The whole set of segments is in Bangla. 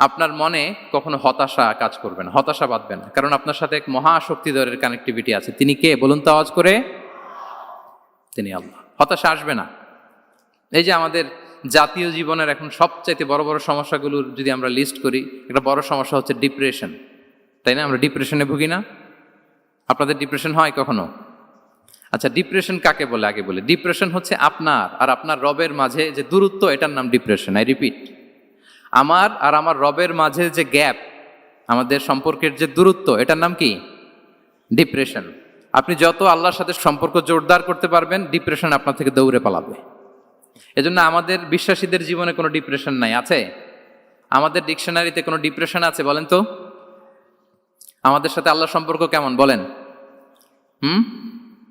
আপনার মনে কখনো হতাশা কাজ করবে না, হতাশা বাঁধবে না, কারণ আপনার সাথে এক মহাশক্তিধরের কানেক্টিভিটি আছে। তিনি কে বলুন তো আওয়াজ করে? তিনি আল্লাহ। হতাশা আসবে না। এই যে আমাদের জাতীয় জীবনের এখন সবচাইতে বড় বড় সমস্যাগুলোর যদি আমরা লিস্ট করি, একটা বড় সমস্যা হচ্ছে ডিপ্রেশন, তাই না? আমরা ডিপ্রেশনে ভুগি না? আপনাদের ডিপ্রেশন হয় কখনো? আচ্ছা, ডিপ্রেশন কাকে বলে আগে বলে। ডিপ্রেশন হচ্ছে আপনার আর আপনার রবের মাঝে যে দূরত্ব, এটার নাম ডিপ্রেশন। আই রিপিট, আমার আর আমার রবের মাঝে যে গ্যাপ, আমাদের সম্পর্কের যে দূরত্ব, এটার নাম কি? ডিপ্রেশন। আপনি যত আল্লাহর সাথে সম্পর্ক জোরদার করতে পারবেন, ডিপ্রেশন আপনার থেকে দৌড়ে পালাবে। এজন্য আমাদের বিশ্বাসীদের জীবনে কোনো ডিপ্রেশন নাই। আছে? আমাদের ডিকশনারিতে কোনো ডিপ্রেশন আছে বলেন তো? আমাদের সাথে আল্লাহর সম্পর্ক কেমন বলেন?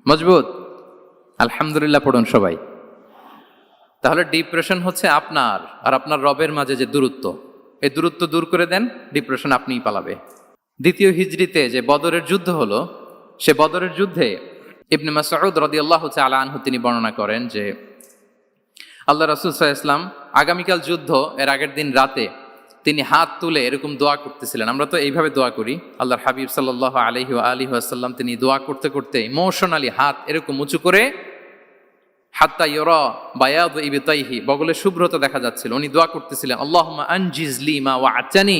মজবুত? আলহামদুলিল্লাহ পড়ুন সবাই। তাহলে ডিপ্রেশন হচ্ছে আপনার আর আপনার রবের মাঝে যে দূরত্ব, এই দূরত্ব দূর করে দেন, ডিপ্রেশন আপনিই পালাবে। দ্বিতীয় হিজরিতে যে বদরের যুদ্ধ হলো, সে বদরের যুদ্ধে ইবনে মাসউদ রাদিয়াল্লাহু তাআলা আনহু তিনি বর্ণনা করেন যে আল্লাহ রাসূল সাল্লাল্লাহু আলাইহি ওয়াসাল্লাম আগামীকাল যুদ্ধ এর আগের দিন রাতে তিনি হাত তুলে এরকম দোয়া করতেছিলেন। আমরা তো এইভাবে দোয়া করি। আল্লাহর হাবিব সাল্লাল্লাহু আলাইহি ওয়া আলিহি ওয়াসাল্লাম তিনি দোয়া করতে করতে ইমোশনালি হাত এরকম উঁচু করে, হাত্তা ইউরা বায়াদু ইবতাইহি, বগলে শুভ্রতা দেখা যাচ্ছিল, উনি দোয়া করতেছিলেন, আল্লাহুম্মা আনজিজ লি মা ওয়া'আতানি,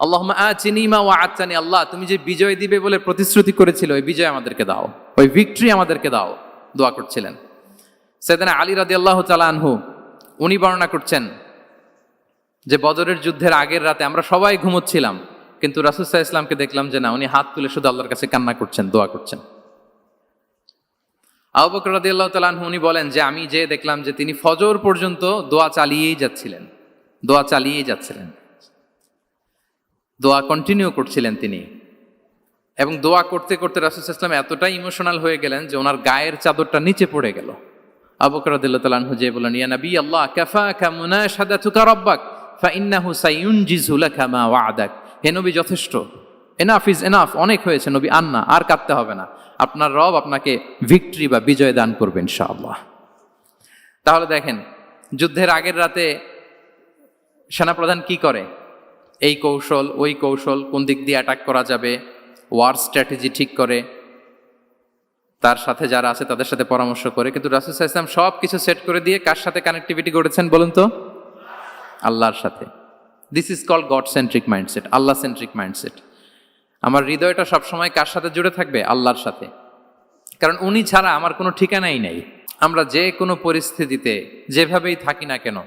আল্লাহুম্মা আতিনি মা ওয়া'আতানি, আল্লাহ তুমি যে বিজয় দিবে বলে প্রতিশ্রুতি করেছিল, ওই বিজয় আমাদেরকে দাও, ওই ভিক্টরি আমাদেরকে দাও। দোয়া করছিলেন। সাইয়েদনা আলী রাদিয়াল্লাহু তাআলা আনহু উনি বর্ণনা করছেন যে বদরের যুদ্ধের আগের রাতে আমরা সবাই ঘুমোচ্ছিলাম, কিন্তু রাসূল সাল্লাল্লাহু আলাইহি ওয়াসাল্লামকে দেখলাম যে না, উনি হাত তুলে শুধু আল্লাহর কাছে কান্না করছেন, দোয়া করছেন। আবু বকর রাদিয়াল্লাহু তাআলা আনহু উনি বলেন যে আমি যে দেখলাম যে তিনি ফজর পর্যন্ত দোয়া চালিয়েই যাচ্ছিলেন, দোয়া চালিয়েই যাচ্ছিলেন, দোয়া কন্টিনিউ করছিলেন তিনি। এবং দোয়া করতে করতে রাসূল সাল্লাল্লাহু আলাইহি ওয়াসাল্লাম এতটাই ইমোশনাল হয়ে গেলেন যে ওনার গায়ের চাদরটা নিচে পড়ে গেল। আবু বকর রাদিয়াল্লাহু তাআলা আনহু যে বলেন, ইয়া নবী আল্লাহ, কাফাকা মুনাশাদাতুকা রাব্বাক ফাইন্নাহু সায়ুনজিজু লাকা মা ওয়া'দাক। হে নবী, যথেষ্ট, এনাফ ইজ এনাফ, অনেক হয়েছে নবী, আন্না, আর কাঁদতে হবে না, আপনার রব আপনাকে ভিক্টরি বা বিজয় দান করবেন ইনশাআল্লাহ। তাহলে দেখেন, যুদ্ধের আগের রাতে সেনাপ্রধান কি করে? এই কৌশল ওই কৌশল, কোন দিক দিয়ে অ্যাটাক করা যাবে, ওয়ার স্ট্র্যাটেজি ঠিক করে, তার সাথে যারা আছে তাদের সাথে পরামর্শ করে। কিন্তু রাসূল সাল্লাল্লাহু আলাইহি ওয়াসাল্লাম সব কিছু সেট করে দিয়ে কার সাথে কানেক্টিভিটি করেছেন বলুন তো? আল্লাহর সাথে। This is called God centric mindset, Allah centric mindset. আমার হৃদয়টা সবসময় কার সাথে জুড়ে থাকবে? আল্লাহর সাথে। কারণ উনি ছাড়া আমার কোনো ঠিকানাই নাই। আমরা যে কোনো পরিস্থিতিতে যেভাবেই থাকি না কেন,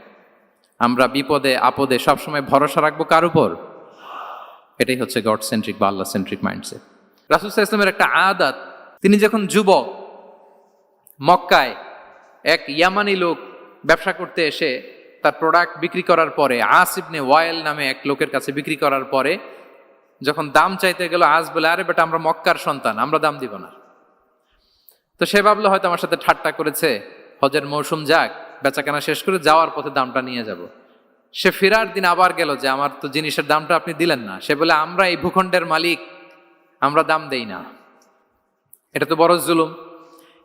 আমরা বিপদে আপদে সবসময় ভরসা রাখবো কার উপর? এটাই হচ্ছে গড সেন্ট্রিক বা আল্লাহ সেন্ট্রিক মাইন্ডসেট। রাসূল সাল্লাল্লাহু আলাইহি ওয়াসাল্লামের একটা আদাত, তিনি যখন যুবক মক্কায় এক ইয়ামানি লোক ব্যবসা করতে এসে তার প্রোডাক্ট বিক্রি করার পরে, আস ইবনে ওয়াইল নামে এক লোকের কাছে বিক্রি করার পরে যখন দাম চাইতে গেল, আস বলে, আরে বেটা, আমরা মক্কার সন্তান, আমরা দাম দিব না। তো সে ভাবলো হয়তো আমার সাথে ঠাট্টা করেছে, হজের মৌসুম যাক, বেচাকেনা শেষ করে যাওয়ার পথে দামটা নিয়ে যাব। সে ফেরার দিন আবার গেল যে আমার তো জিনিসের দামটা আপনি দিলেন না। সে বলে, আমরা এই ভূখণ্ডের মালিক, আমরা দাম দেই না, এটা তো বড় জুলুম।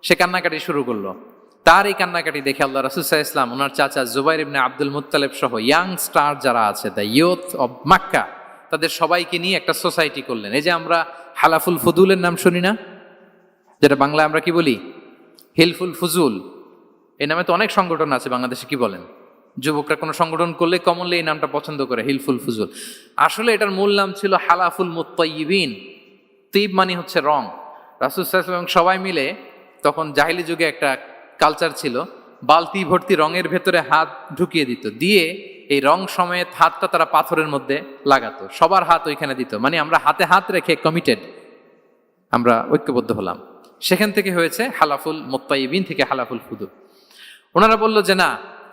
সে কান্নাকাটি শুরু করলো। তার এই কান্নাকাটি দেখে আল্লাহ রাসূল সাল্লাল্লাহু আলাইহি ওয়াসাল্লাম ওনার চাচা জুবাইর ইবনে আব্দুল মুত্তালিব সহ ইয়াং স্টার যারা আছে, দ্য ইয়ুথ অব মক্কা, তাদের সবাইকে নিয়ে একটা সোসাইটি করলেন। এই যে আমরা হালাফুল ফুদুলের নাম শুনি না, যেটা বাংলায় আমরা কি বলি? হিলফুল ফুজুল। এই নামে তো অনেক সংগঠন আছে বাংলাদেশে, কি বলেন? যুবকরা কোনো সংগঠন করলে কমনলি এই নামটা পছন্দ করে, হিলফুল ফুজুল। আসলে এটার মূল নাম ছিল হালাফুল মুত্তাইয়িবিন। তিব মানে হচ্ছে রং। রাসূল সাল্লাল্লাহু আলাইহি ওয়াসাল্লাম সবাই মিলে, তখন জাহিলি যুগে একটা কালচার ছিল, বালতি ভর্তি রঙের ভেতরে হাত ঢুকিয়ে দিত, দিয়ে এই রং সমেত হাতটা তারা পাথরের মধ্যে লাগাতো, সবার হাত ওইখানে দিত, মানে আমরা হাতে হাত রেখে কমিটেড, আমরা ঐক্যবদ্ধ হলাম। সেখান থেকে হয়েছে হালাফুল মুত্তাইয়িবিন, থেকে হালাফুল ফুদুল। ওনারা বলল যে না,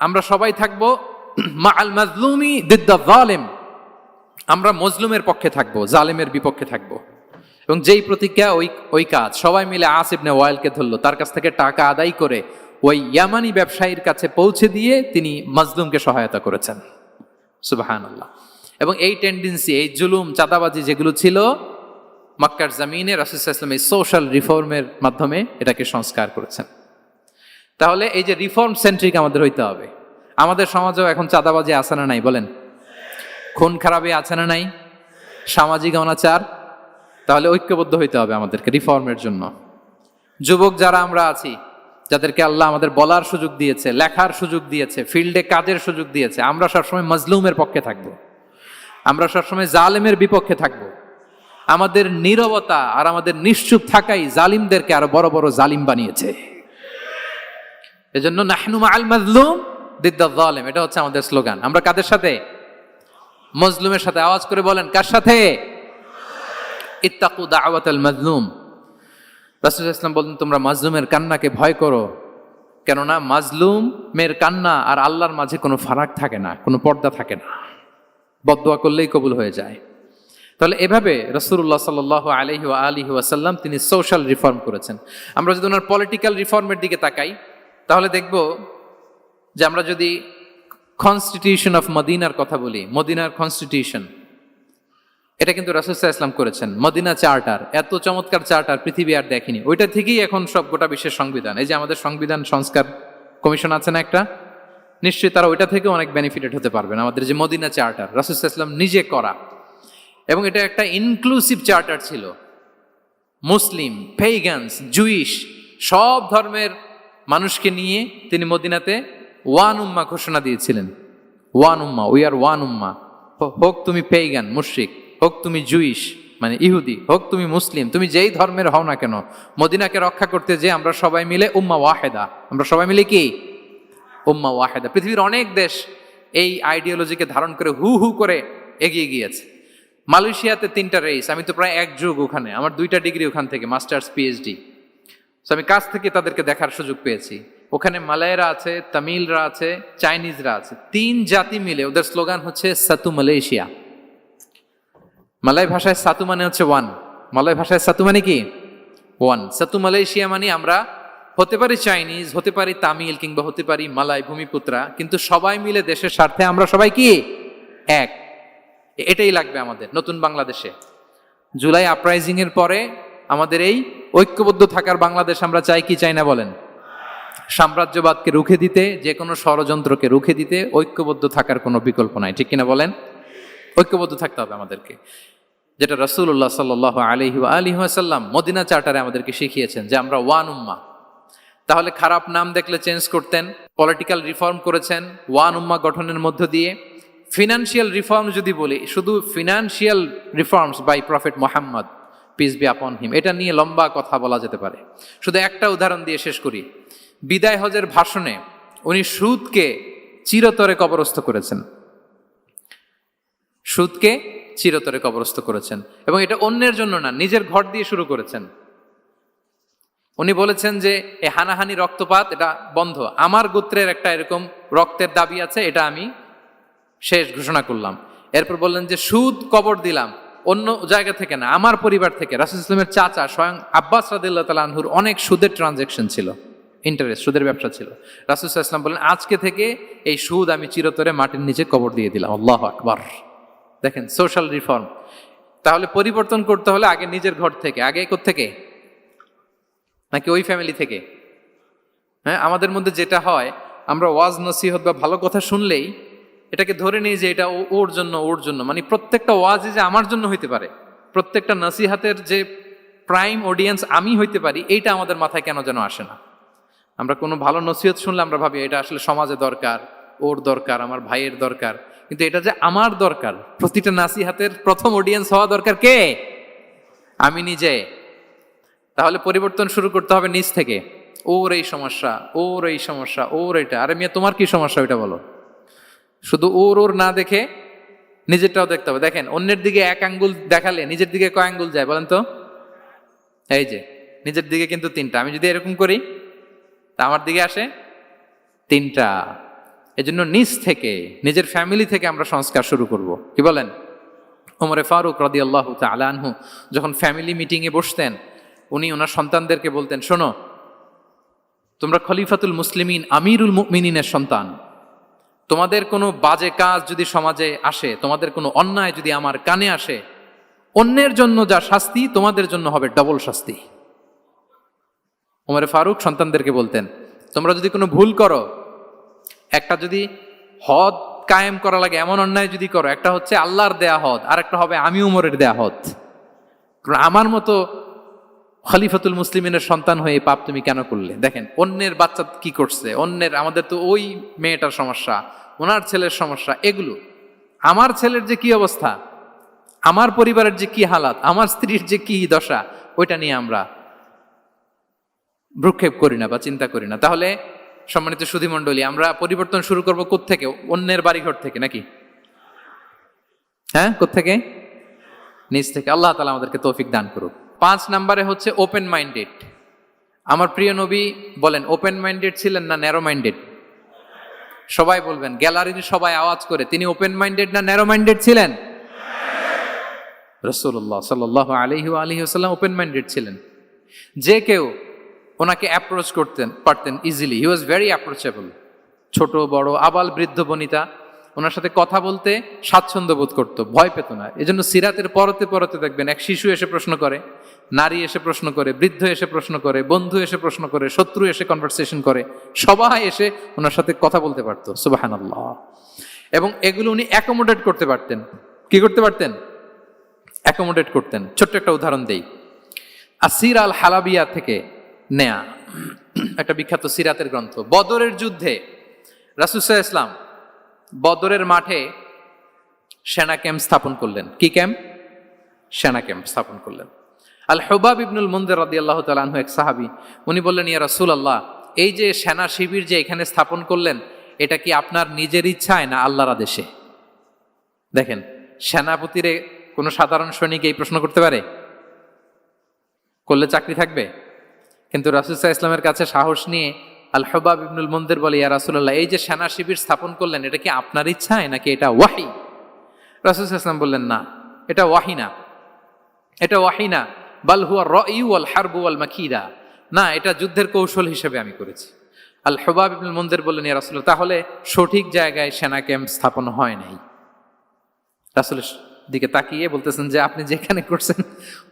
আমরা সবাই থাকবো মা আল মাজলুমি দিদ্দা যালিম, আমরা মজলুমের পক্ষে থাকবো, জালেমের বিপক্ষে থাকবো। এবং যেই প্রতিজ্ঞা ওই কাজ। সবাই মিলে আস ইবনে ওয়াইলকে ধরলো, তার কাছ থেকে টাকা আদায় করে ওই ইয়ামানি ব্যবসায়ীর কাছে পৌঁছে দিয়ে তিনি মাজলুমকে সহায়তা করেছেন। সুবহানাল্লাহ। এবং এই টেন্ডেন্সি, এই জুলুম, চাঁদাবাজি যেগুলো ছিল মক্কার জমিনে, রাসূল সাল্লাল্লাহু আলাইহি ওয়াসাল্লাম এই সোশ্যাল রিফর্মের মাধ্যমে এটাকে সংস্কার করেছেন। তাহলে এই যে রিফর্ম সেন্ট্রিক আমাদের হইতে হবে। আমাদের সমাজেও এখন চাঁদাবাজি আছে না নাই বলেন? খুন খারাপি আছে না নাই, সামাজিক অনাচার, তাহলে ঐক্যবদ্ধ হইতে হবে আমাদেরকে রিফর্মের জন্য। যুবক যারা আমরা আছি, যাদেরকে আল্লাহ আমাদের বলার সুযোগ দিয়েছে, লেখার সুযোগ দিয়েছে, ফিল্ডে কাজের সুযোগ দিয়েছে, আমরা সবসময় মজলুমের পক্ষে থাকব, আমরা সবসময় জালেমের বিপক্ষে থাকব। আমাদের নীরবতা আর আমাদের নিশ্চুপ থাকাই জালিমদেরকে আরো বড় বড় জালিম বানিয়েছে। এজন্য নাহনু মাআল মাজলুম দিদ্দাল জালিম, এটা হচ্ছে আমাদের স্লোগান। আমরা কাদের সাথে? মজলুমের সাথে। আওয়াজ করে বলেন, কার সাথে? ইত্তাকু দাওয়াতাল মাজলুম। রাসূল সাল্লাল্লাহু আলাইহি ওয়াসাল্লাম বলেন, তোমরা মাজলুমের কান্নাকে ভয় করো, কেননা মাজলুমের কান্না আর আল্লাহর মাঝে কোনো ফারাক থাকে না, কোনো পর্দা থাকে না, বদদোয়া করলেই কবুল হয়ে যায়। তাহলে এভাবে রাসূলুল্লাহ সাল্লাল্লাহু আলাইহি ওয়া আলিহি ওয়াসাল্লাম তিনি সোশ্যাল রিফর্ম করেছেন। আমরা যদি ওনার পলিটিক্যাল রিফর্মের দিকে তাকাই, তাহলে দেখব যে আমরা যদি কনস্টিটিউশন অফ মদিনার কথা বলি, মদিনার কনস্টিটিউশন, এটা কিন্তু রাসূল সাল্লাল্লাহু আলাইহি ওয়াসাল্লাম করেছেন। মদিনা চার্টার, এত চমৎকার চার্টার পৃথিবী আর দেখেনি। ওইটা থেকেই এখন সব গোটা বিশ্বের সংবিধান। এই যে আমাদের সংবিধান সংস্কার কমিশন আছে না একটা, নিশ্চয়ই তারা ওইটা থেকে অনেক বেনিফিটেড হতে পারবেন। আমাদের যে মদিনা চার্টার রাসূল সাল্লাল্লাহু আলাইহি ওয়াসাল্লাম নিজে করা, এবং এটা একটা ইনক্লুসিভ চার্টার ছিল। মুসলিম, পেগানস, জুইশ, সব ধর্মের মানুষকে নিয়ে তিনি মদিনাতে ওয়ান উম্মা ঘোষণা দিয়েছিলেন। One Umma, we are one উম্মা। হোক তুমি পেগান মুশরিক, হোক তুমি জুইশ মানে ইহুদি, হোক তুমি মুসলিম, তুমি যেই ধর্মের হও না কেন, মদিনাকে রক্ষা করতে যে আমরা সবাই মিলে উম্মা ওয়াহেদা, আমরা সবাই মিলে কি উম্মা ওয়াহেদা। পৃথিবীর অনেক দেশ এই আইডিওলজিকে ধারণ করে হু হু করে এগিয়ে গিয়েছে। মালয়েশিয়াতে 3টা রেস, আমি তো প্রায় 1 যুগ ওখানে, আমার 2টা ডিগ্রি ওখান থেকে, মাস্টার্স পিএইচডি। সো আমি কাছ থেকে তাদেরকে দেখার সুযোগ পেয়েছি। ওখানে মালয়েরা আছে, তামিলরা আছে, চাইনিজরা আছে, 3 জাতি মিলে ওদের স্লোগান হচ্ছে সাতু মালয়েশিয়া। মালয় ভাষায় সাতু মানে হচ্ছে ওয়ান, মালয় ভাষায় সাতু মানে কি ওয়ান। সাতু মালয়েশিয়া মানে আমরা হতে পারি চাইনিজ, হতে পারি তামিল, কিংবা হতে পারি মালয় ভূমিপুত্রা, কিন্তু সবাই মিলে দেশের স্বার্থে আমরা সবাই কি এক। এটাই লাগবে আমাদের নতুন বাংলাদেশে। জুলাই আপরাইজিং এর পরে আমাদের এই ঐক্যবদ্ধ থাকার বাংলাদেশ আমরা চাই কি চাই না বলেন? সাম্রাজ্যবাদকে রুখে দিতে, যে কোনো ষড়যন্ত্রকে রুখে দিতে ঐক্যবদ্ধ থাকার কোনো বিকল্প নাই, ঠিক কিনা বলেন? ঐক্যবদ্ধ থাকতে হবে আমাদেরকে, যেটা রাসূলুল্লাহ সাল্লাল্লাহু আলাইহি ওয়া আলিহি ওয়াসাল্লাম মদিনা চার্টারে আমাদেরকে শিখিয়েছেন যে আমরা ওয়ান উম্মাহ। তাহলে খারাপ নাম দেখলে চেঞ্জ করতেন, পলিটিক্যাল রিফর্ম করেছেন ওয়ান উম্মাহ গঠনের মধ্য দিয়ে। ফিনান্সিয়াল রিফর্ম যদি বলি, শুধু financial reforms by prophet Muhammad peace be upon him, এটা নিয়ে লম্বা কথা বলা যেতে পারে। শুধু একটা উদাহরণ দিয়ে শেষ করি। বিদায় হজের ভাষণে উনি সুদকে চিরতরে কবরস্থ করেছেন, সুদকে চিরতরে কবরস্থ করেছেন, এবং এটা অন্যের জন্য না, নিজের ঘর দিয়ে শুরু করেছেন। উনি বলেছেন যে এ হানাহানি রক্তপাত এটা বন্ধ, আমার গোত্রের একটা এরকম রক্তের দাবি আছে, এটা আমি শেষ ঘোষণা করলাম। এরপর বললেন যে সুদ কবর দিলাম, অন্য জায়গা থেকে না, আমার পরিবার থেকে। রাসূল সাল্লাল্লাহু আলাইহি ওয়াসাল্লামের চাচা স্বয়ং আব্বাস রাদিয়াল্লাহু তাআলা আনহুর অনেক সুদের ট্রানজাকশন ছিল, ইন্টারেস্ট, সুদের ব্যবসা ছিল। রাসূল সাল্লাল্লাহু আলাইহি ওয়াসাল্লাম বলেন আজকে থেকে এই সুদ আমি চিরতরে মাটির নিচে কবর দিয়ে দিলাম। আল্লাহু আকবার। দেখেন সোশ্যাল রিফর্ম। তাহলে পরিবর্তন করতে হলে আগে নিজের ঘর থেকে, আগে কোত্থেকে? নাকি ওই ফ্যামিলি থেকে? হ্যাঁ, আমাদের মধ্যে যেটা হয়, আমরা ওয়াজ নসিহত বা ভালো কথা শুনলেই এটাকে ধরে নিই যে এটা ওর জন্য, ওর জন্য, মানে প্রত্যেকটা ওয়াজই যে আমার জন্য হইতে পারে, প্রত্যেকটা নসিহাতের যে প্রাইম অডিয়েন্স আমি হইতে পারি, এইটা আমাদের মাথায় কেন যেন আসে না। আমরা কোনো ভালো নসিহত শুনলে আমরা ভাবি এটা আসলে সমাজে দরকার, ওর দরকার, আমার ভাইয়ের দরকার, কিন্তু এটা যে আমার দরকার, প্রতিটা নাসিহাতের প্রথম অডিয়েন্স হওয়া দরকার কে? আমি নিজে। তাহলে পরিবর্তন শুরু করতে হবে নিজ থেকে। ওর এই সমস্যা, ওর এই সমস্যা, ওর এটা, আরে মিয়া তোমার কি সমস্যা ওইটা বলো। শুধু ওর ওর না দেখে নিজেরটাও দেখতে হবে। দেখেন অন্যের দিকে 1 আঙ্গুল দেখালে নিজের দিকে কয় আঙ্গুল যায় বলেন তো? এই যে নিজের দিকে কিন্তু 3টা। আমি যদি এরকম করি তা আমার দিকে আসে 3টা। এজন্য নিজ থেকে, নিজের ফ্যামিলি থেকে আমরা সংস্কার শুরু করব। কি বলেন? ওমরে ফারুক রাদিয়াল্লাহু তাআলা আনহু যখন ফ্যামিলি মিটিংয়ে বসতেন, উনি ওনার সন্তানদেরকে বলতেন, শোনো, তোমরা খলিফাতুল মুসলিমিন, আমিরুল মুমিনিনের সন্তান, তোমাদের কোনো বাজে কাজ যদি সমাজে আসে, তোমাদের কোনো অন্যায় যদি আমার কানে আসে, অন্যের জন্য যা শাস্তি তোমাদের জন্য হবে ডবল শাস্তি। ওমরে ফারুক সন্তানদেরকে বলতেন, তোমরা যদি কোনো ভুল করো, একটা যদি হদ কায়েম করা লাগে এমন অন্যায় যদি করো, একটা হচ্ছে আল্লাহর দেয়া হদ, আর একটা হবে আমি উমরের দেয়া হদ। কারণ আমার মতো খলিফাতুল মুসলিমিনের সন্তান হয়ে এই পাপ তুমি কেন করলে? দেখেন অন্যের বাচ্চা কি করছে, অন্যের, আমাদের তো ওই মেয়েটার সমস্যা, ওনার ছেলের সমস্যা, এগুলো আমার ছেলের যে কি অবস্থা, আমার পরিবারের যে কি হালাত, আমার স্ত্রীর যে কি দশা, ওইটা নিয়ে আমরা ভ্রুক্ষেপ করি না বা চিন্তা করি না। তাহলে সম্মানিত সুধীমণ্ডলী, আমরা পরিবর্তন শুরু করবো কোত্থেকে? অন্যের বাড়িঘর থেকে নাকি? হ্যাঁ, কোত্থেকে? নিজ থেকে। আল্লাহ তাআলা আমাদেরকে তৌফিক দান করুক। 5 নম্বরে হচ্ছে ওপেন মাইন্ডেড। আমার প্রিয় নবী বলেন ওপেন মাইন্ডেড ছিলেন না ন্যারো মাইন্ডেড? সবাই বলবেন, গ্যালারির সবাই আওয়াজ করে, তিনি ওপেন মাইন্ডেড না ন্যারো মাইন্ডেড ছিলেন? রাসূলুল্লাহ সাল্লাল্লাহু আলাইহি ওয়াসাল্লাম ওপেন মাইন্ডেড ছিলেন। যে কেউ ওনাকে অ্যাপ্রোচ করতেন পারতেন easily, he was very approachable. ছোট বড় আবাল বৃদ্ধ বনিতা ওনার সাথে কথা বলতে স্বাচ্ছন্দ্য বোধ করতো, ভয় পেত না। এজন্য সিরাতের পরতে পরতে দেখবেন এক শিশু এসে প্রশ্ন করে, নারী এসে প্রশ্ন করে, বৃদ্ধ এসে প্রশ্ন করে, বন্ধু এসে প্রশ্ন করে, শত্রু এসে কনভারসেশন করে, সবাই এসে ওনার সাথে কথা বলতে পারতো। সুবহানাল্লাহ। এবং এগুলো উনি অ্যাকোমোডেট করতে পারতেন। কি করতে পারতেন? অ্যাকোমোডেট করতেন। ছোট্ট একটা উদাহরণ দেই, আসির আল হালাবিয়া থেকে নেয়া একটা বিখ্যাত সিরাতের গ্রন্থ। বদরের যুদ্ধে রাসূল সাল্লাল্লাহু আলাইহি ওয়াসাল্লাম বদরের মাঠে সেনা ক্যাম্প স্থাপন করলেন। কি ক্যাম্প? সেনা ক্যাম্প স্থাপন করলেন। আল হুবাব ইবনুল মুনজির রাদিয়াল্লাহু তাআলা আনহু এক সাহাবী, উনি বললেন, ইয়া রাসূলুল্লাহ, এই যে সেনা শিবির যে এখানে স্থাপন করলেন, এটা কি আপনার নিজের ইচ্ছায় না আল্লাহর আদেশে? দেখেন, সেনাপতিরে কোনো সাধারণ সৈনিক এই প্রশ্ন করতে পারে? করলে চাকরি থাকবে? কিন্তু রাসূল সাল্লাল্লাহু আলাইহি ওয়াসাল্লামের কাছে সাহস নিয়ে আল হুবাব ইবনুল মুনজির বলে, ইয়া রাসূলুল্লাহ, এই যে সেনা শিবির স্থাপন করলেন, এটা কি আপনার ইচ্ছায় নাকি এটা ওয়াহী? রাসূল সাল্লাল্লাহু আলাইহি ওয়াসাল্লাম বললেন, না, এটা ওয়াহী না, এটা ওয়াহী না, বাল হুয়া রায়ু ওয়াল হারবু ওয়াল মাকিদা, না, এটা যুদ্ধের কৌশল হিসেবে আমি করেছি। আল হুবাব ইবনুল মুনজির বললেন, ইয়া রাসূলুল্লাহ, তাহলে সঠিক জায়গায় সেনা ক্যাম্প স্থাপন হয় নাই। রাসূলের দিকে তাকিয়ে বলতেছেন যে আপনি যেখানে করছেন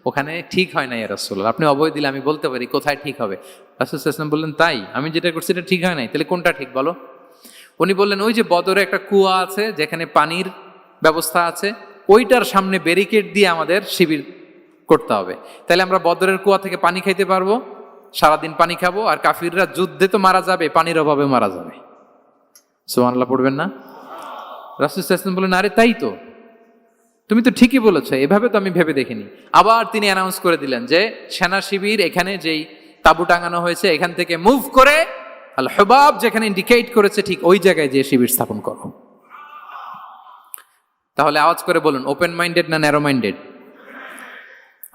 ওখানে ঠিক হয় না ইয়া রাসূলুল্লাহ, আপনি অভয় দিলে আমি বলতে পারি কোথায় ঠিক হবে। রাসূল সাল্লাল্লাহু আলাইহি ওয়াসাল্লাম বললেন, তাই? আমি যেটা করছি এটা ঠিক হয় নাই, তাহলে কোনটা ঠিক বলো? উনি বললেন, ওই যে বদরে একটা কুয়া আছে যেখানে পানির ব্যবস্থা আছে, ওইটার সামনে ব্যারিকেড দিয়ে আমাদের শিবির করতে হবে। তাহলে আমরা বদরের কুয়া থেকে পানি খাইতে পারবো, সারাদিন পানি খাবো, আর কাফিররা যুদ্ধে তো মারা যাবে, পানির অভাবে মারা যাবে। সুবহানাল্লাহ পড়বেন না? রাসূল সাল্লাল্লাহু আলাইহি ওয়াসাল্লাম বললেন, আরে তাই তো, তুমি তো ঠিকই বলেছো, এভাবে তো আমি ভেবে দেখিনি। আবার তিনি অ্যানাউন্স করে দিলেন যে সেনা শিবির এখানে যেই তাঁবু টাঙানো হয়েছে এখান থেকে মুভ করে আল হুবাব যেখানে ইন্ডিকেট করেছে ঠিক ওই জায়গায় যে শিবির স্থাপন করো। তাহলে আওয়াজ করে বলুন, ওপেন মাইন্ডেড না ন্যারো মাইন্ডেড?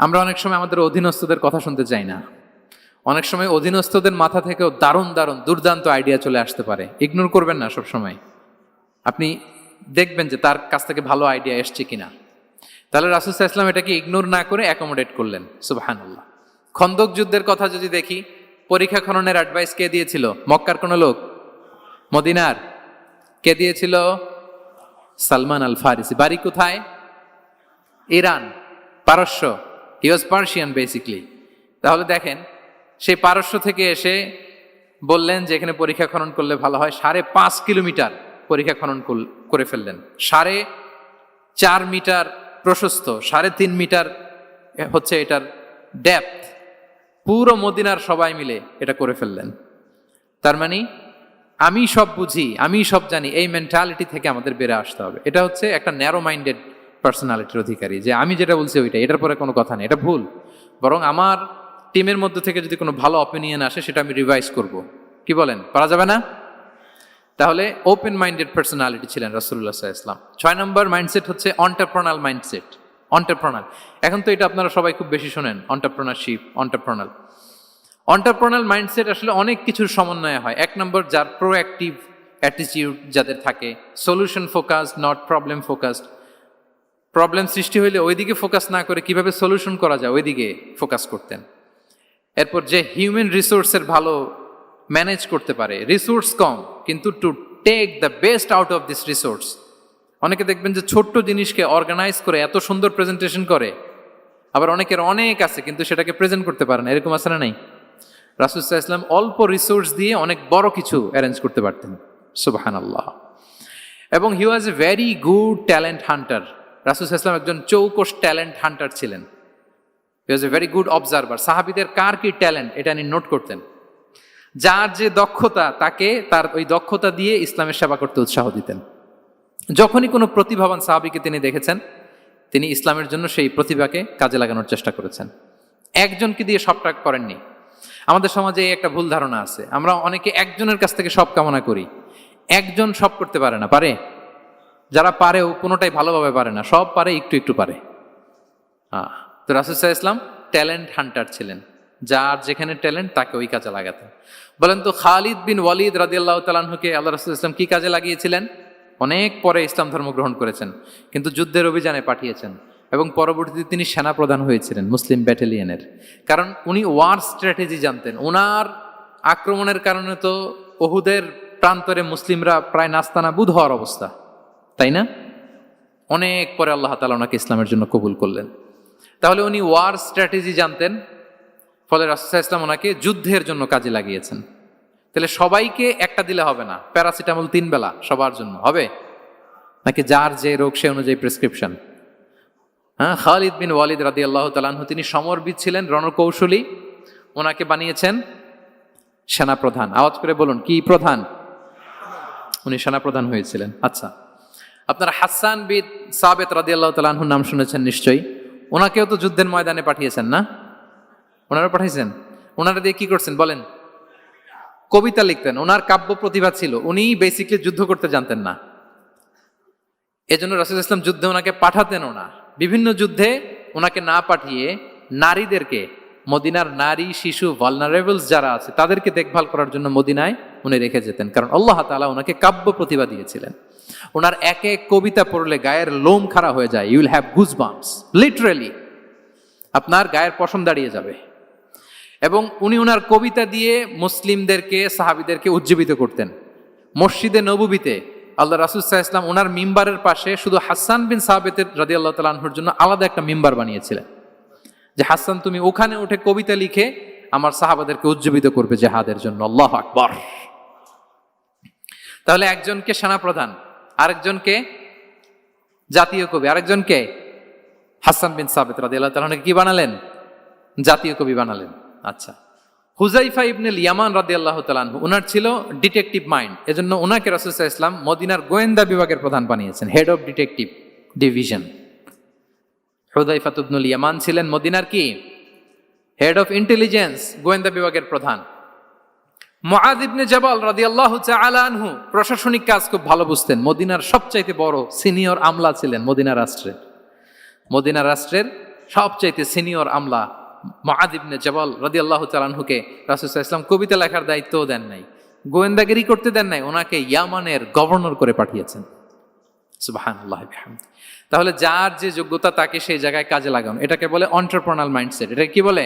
আমরা অনেক সময় আমাদের অধীনস্থদের কথা শুনতে চাই না। অনেক সময় অধীনস্থদের মাথা থেকেও দারুণ দারুণ দুর্দান্ত আইডিয়া চলে আসতে পারে। ইগনোর করবেন না সব সময়, আপনি দেখবেন যে তার কাছ থেকে ভালো আইডিয়া এসছে কিনা। তাহলে রাসূল সাল্লাল্লাহু আলাইহি ওয়াসাল্লাম এটাকে ইগনোর না করে অ্যাকোমোডেট করলেন। সুবহানাল্লাহ। খন্দক যুদ্ধের কথা যদি দেখি, পরীক্ষা খননের অ্যাডভাইস কে দিয়েছিল? মক্কার কোন লোক? মদিনার? কে দিয়েছিল? সালমান আল ফারিসি। বাড়ি কোথায়? ইরান, পারস্য। হি ওয়াজ পার্সিয়ান বেসিকলি। তাহলে দেখেন, সেই পারস্য থেকে এসে বললেন যে এখানে পরীক্ষা খনন করলে ভালো হয়। 5.5 কিলোমিটার পরীক্ষা খনন করে ফেললেন। 4.5 মিটার প্রশস্ত, 3.5 মিটার হচ্ছে এটার ডেপথ। পুরো মদিনার সবাই মিলে এটা করে ফেললেন। তার মানে আমি সব বুঝি, আমি সব জানি, এই মেন্টালিটি থেকে আমাদের বেড়ে আসতে হবে। এটা হচ্ছে একটা ন্যারো মাইন্ডেড পার্সোনালিটির অধিকারী, যে আমি যেটা বলছি ওইটা, এটার পরে কোনো কথা নেই, এটা ভুল। বরং আমার টিমের মধ্যে থেকে যদি কোনো ভালো অপিনিয়ন আসে সেটা আমি রিভাইজ করব। কি বলেন, পারা যাবে না? তাহলে ওপেন মাইন্ডেড পার্সোনালিটি ছিলেন রাসূলুল্লাহ সাল্লাল্লাহু আলাইহি ওয়াসাল্লাম। 6 নম্বর মাইন্ডসেট হচ্ছে অন্টারপ্রেনাল মাইন্ডসেট। অন্টারপ্রেনাল, এখন তো এটা আপনারা সবাই খুব বেশি শোনেন, অন্টারপ্রেনারশিপ, অন্টারপ্রেনাল। অন্টারপ্রেনাল মাইন্ডসেট আসলে অনেক কিছুর সমন্বয় হয়। 1 নম্বর, যার প্রোঅ্যাক্টিভ অ্যাটিটিউড যাদের থাকে, solution focused, not problem focused. Problem সৃষ্টি হইলে ওইদিকে ফোকাস না করে কিভাবে সলিউশন করা যায় ওইদিকে ফোকাস করতেন। এরপর যে হিউম্যান রিসোর্সের ভালো ম্যানেজ করতে পারে, রিসোর্স কম কিন্তু to take the best out of this resource. অনেকে দেখবেন যে ছোট্ট জিনিসকে অর্গানাইজ করে এত সুন্দর প্রেজেন্টেশন করে, আবার অনেকের অনেক আছে কিন্তু সেটাকে প্রেজেন্ট করতে পারে না, এরকম আছে না নাই? রাসূল সাল্লাল্লাহু আলাইহি ওয়াসাল্লাম অল্প রিসোর্স দিয়ে অনেক বড় কিছু অ্যারেঞ্জ করতে পারতেন। সুবহানাল্লাহ। এবং he was a very good talent hunter. রাসূল সাল্লাল্লাহু আলাইহি ওয়াসাল্লাম একজন চৌকস ট্যালেন্ট হান্টার ছিলেন। He was a very good observer. সাহাবীদের কার কি ট্যালেন্ট এটা তিনি নোট করতেন। যার যে দক্ষতা তাকে তার ওই দক্ষতা দিয়ে ইসলামের সেবা করতে উৎসাহ দিতেন। যখনই কোনো প্রতিভাবান সাহাবীকে তিনি দেখেছেন, তিনি ইসলামের জন্য সেই প্রতিভাকে কাজে লাগানোর চেষ্টা করেছেন। একজনকে দিয়ে সবটা করেননি। আমাদের সমাজে এই একটা ভুল ধারণা আছে, আমরা অনেকে একজনের কাছ থেকে সব কামনা করি। একজন সব করতে পারে না, পারে? যারা পারেও কোনোটাই ভালোভাবে পারে না, সব পারে একটু একটু পারে। তো রাসূল সাল্লাল্লাহু আলাইহি ওয়াসাল্লাম ট্যালেন্ট হান্টার ছিলেন, যার যেখানে ট্যালেন্ট তাকে ওই কাজে লাগাতেন। বলেন তো খালিদ বিন ওয়ালিদ রাদিয়াল্লাহু তাআলা আনহুকে আল্লাহ রাসূল সাল্লাল্লাহু আলাইহি ওয়াসাল্লাম কি কাজে লাগিয়েছিলেন? অনেক পরে ইসলাম ধর্ম গ্রহণ করেছেন, কিন্তু যুদ্ধের অভিযানে পাঠিয়েছেন এবং পরবর্তীতে তিনি সেনাপ্রধান হয়েছিলেন মুসলিম ব্যাটালিয়নের। কারণ উনি ওয়ার স্ট্র্যাটেজি জানতেন। ওনার আক্রমণের কারণে তো উহুদের প্রান্তরে মুসলিমরা প্রায় নাস্তানাবুদ হওয়ার অবস্থা, তাই না? অনেক পরে আল্লাহ তাআলা ওনাকে ইসলামের জন্য কবুল করলেন। তাহলে উনি ওয়ার স্ট্র্যাটেজি জানতেন, ফলে রাসূল সাল্লাল্লাহু আলাইহি ওয়াসাল্লাম ওনাকে যুদ্ধের জন্য কাজে লাগিয়েছেন। তাহলে সবাইকে একটা দিলে হবে না, প্যারাসিটামল 3 বেলা সবার জন্য হবে নাকি যার যে রোগ সে অনুযায়ী প্রেসক্রিপশন? খালিদ বিন ওয়ালিদ রাদিয়াল্লাহু তাআলা আনহু তিনি সমরবিদ ছিলেন, রণকৌশলী। ওনাকে বানিয়েছেন সেনাপ্রধান। আওয়াজ করে বলুন, কি প্রধান? উনি সেনাপ্রধান হয়েছিলেন। আচ্ছা, আপনারা হাসান বিন সাবিত রাদিয়াল্লাহু তাআলা আনহুর নাম শুনেছেন নিশ্চয়ই। ওনাকেও তো যুদ্ধের ময়দানে পাঠিয়েছেন না? ওনারা পাঠিয়েছেন। ওনারা দিয়ে কি করছেন বলেন? কবিতা লিখতেন। ওনার কাব্য প্রতিভা ছিল। উনি বেসিক্যালি যুদ্ধ করতে জানতেন না, এজন্য রাসূল সাল্লাল্লাহু আলাইহি ওয়াসাল্লাম যুদ্ধে ওনাকে পাঠাতেনও না। বিভিন্ন যুদ্ধে ওনাকে না পাঠিয়ে নারীদেরকে, মদিনার নারী শিশু ভালনারেবলস যারা আছে তাদেরকে দেখভাল করার জন্য মদিনায় উনি রেখে যেতেন, কারণ আল্লাহ তাআলা ওনাকে কাব্য প্রতিভা দিয়েছিলেন। ওনার এক এক কবিতা পড়লে গায়ের লোম খাড়া হয়ে যায়। You will have goosebumps, literally আপনার গায়ের পশম দাঁড়িয়ে যাবে। এবং উনি ওনার কবিতা দিয়ে মুসলিমদেরকে, সাহাবীদেরকে উজ্জীবিত করতেন। মসজিদে নববীতে আল্লাহ রাসূল সাল্লাল্লাহু আলাইহি ওয়াসাল্লাম ওনার মিম্বারের পাশে শুধু হাসান বিন সাবিত রাদিয়াল্লাহু তাআলা আনহুর জন্য আলাদা একটা মিম্বার বানিয়েছিলেন, যে হাসান তুমি ওখানে উঠে কবিতা লিখে আমার সাহাবাদেরকে উজ্জীবিত করবে জিহাদের জন্য। আল্লাহু আকবার। তাহলে একজনকে সেনাপ্রধান, আরেকজনকে জাতীয় কবি, আরেকজনকে হাসান বিন সাবিত রাদিয়াল্লাহু তাআলা আনহুকে কি বানালেন? জাতীয় কবি বানালেন। আচ্ছা, হুযাইফা ইবনুল ইয়ামান রাদিয়াল্লাহু তাআলা আনহু, ওনার ছিল ডিটেকটিভ মাইন্ড, এজন্য ওনাকে রাসূল সাল্লাল্লাহু আলাইহি ওয়াসাল্লাম মদিনার গোয়েন্দা বিভাগের প্রধান বানিয়েছেন, হেড অফ ডিটেকটিভ ডিভিশন। হুযাইফা ইবনুল ইয়ামান ছিলেন মদিনার কি? হেড অফ ইন্টেলিজেন্স, গোয়েন্দা বিভাগের প্রধান। মুআয ইবনে জাবাল রাদিয়াল্লাহু তাআলা আনহু প্রশাসনিক কাজ খুব ভালো বুঝতেন। মদিনার সবচাইতে বড় সিনিয়র আমলা ছিলেন মদিনা রাষ্ট্রের। মদিনা রাষ্ট্রের সবচাইতে সিনিয়র আমলা মুআয ইবনে জাবাল রাদিয়াল্লাহু তাআলা আনহুকে রাসূল সাল্লাল্লাহু আলাইহি ওয়াসাল্লাম কবিতা লেখার দায়িত্বও দেন নাই, গোয়েন্দাগিরি করতে দেন নাই, ওনাকে ইয়ামানের গভর্নর করে পাঠিয়েছেন। সুবহানাল্লাহ বিহামদি। তাহলে যার যে যোগ্যতা তাকে সেই জায়গায় কাজে লাগানো, এটাকে বলে এন্টারপ্রেনাল মাইন্ডসেট। এটা কি বলে?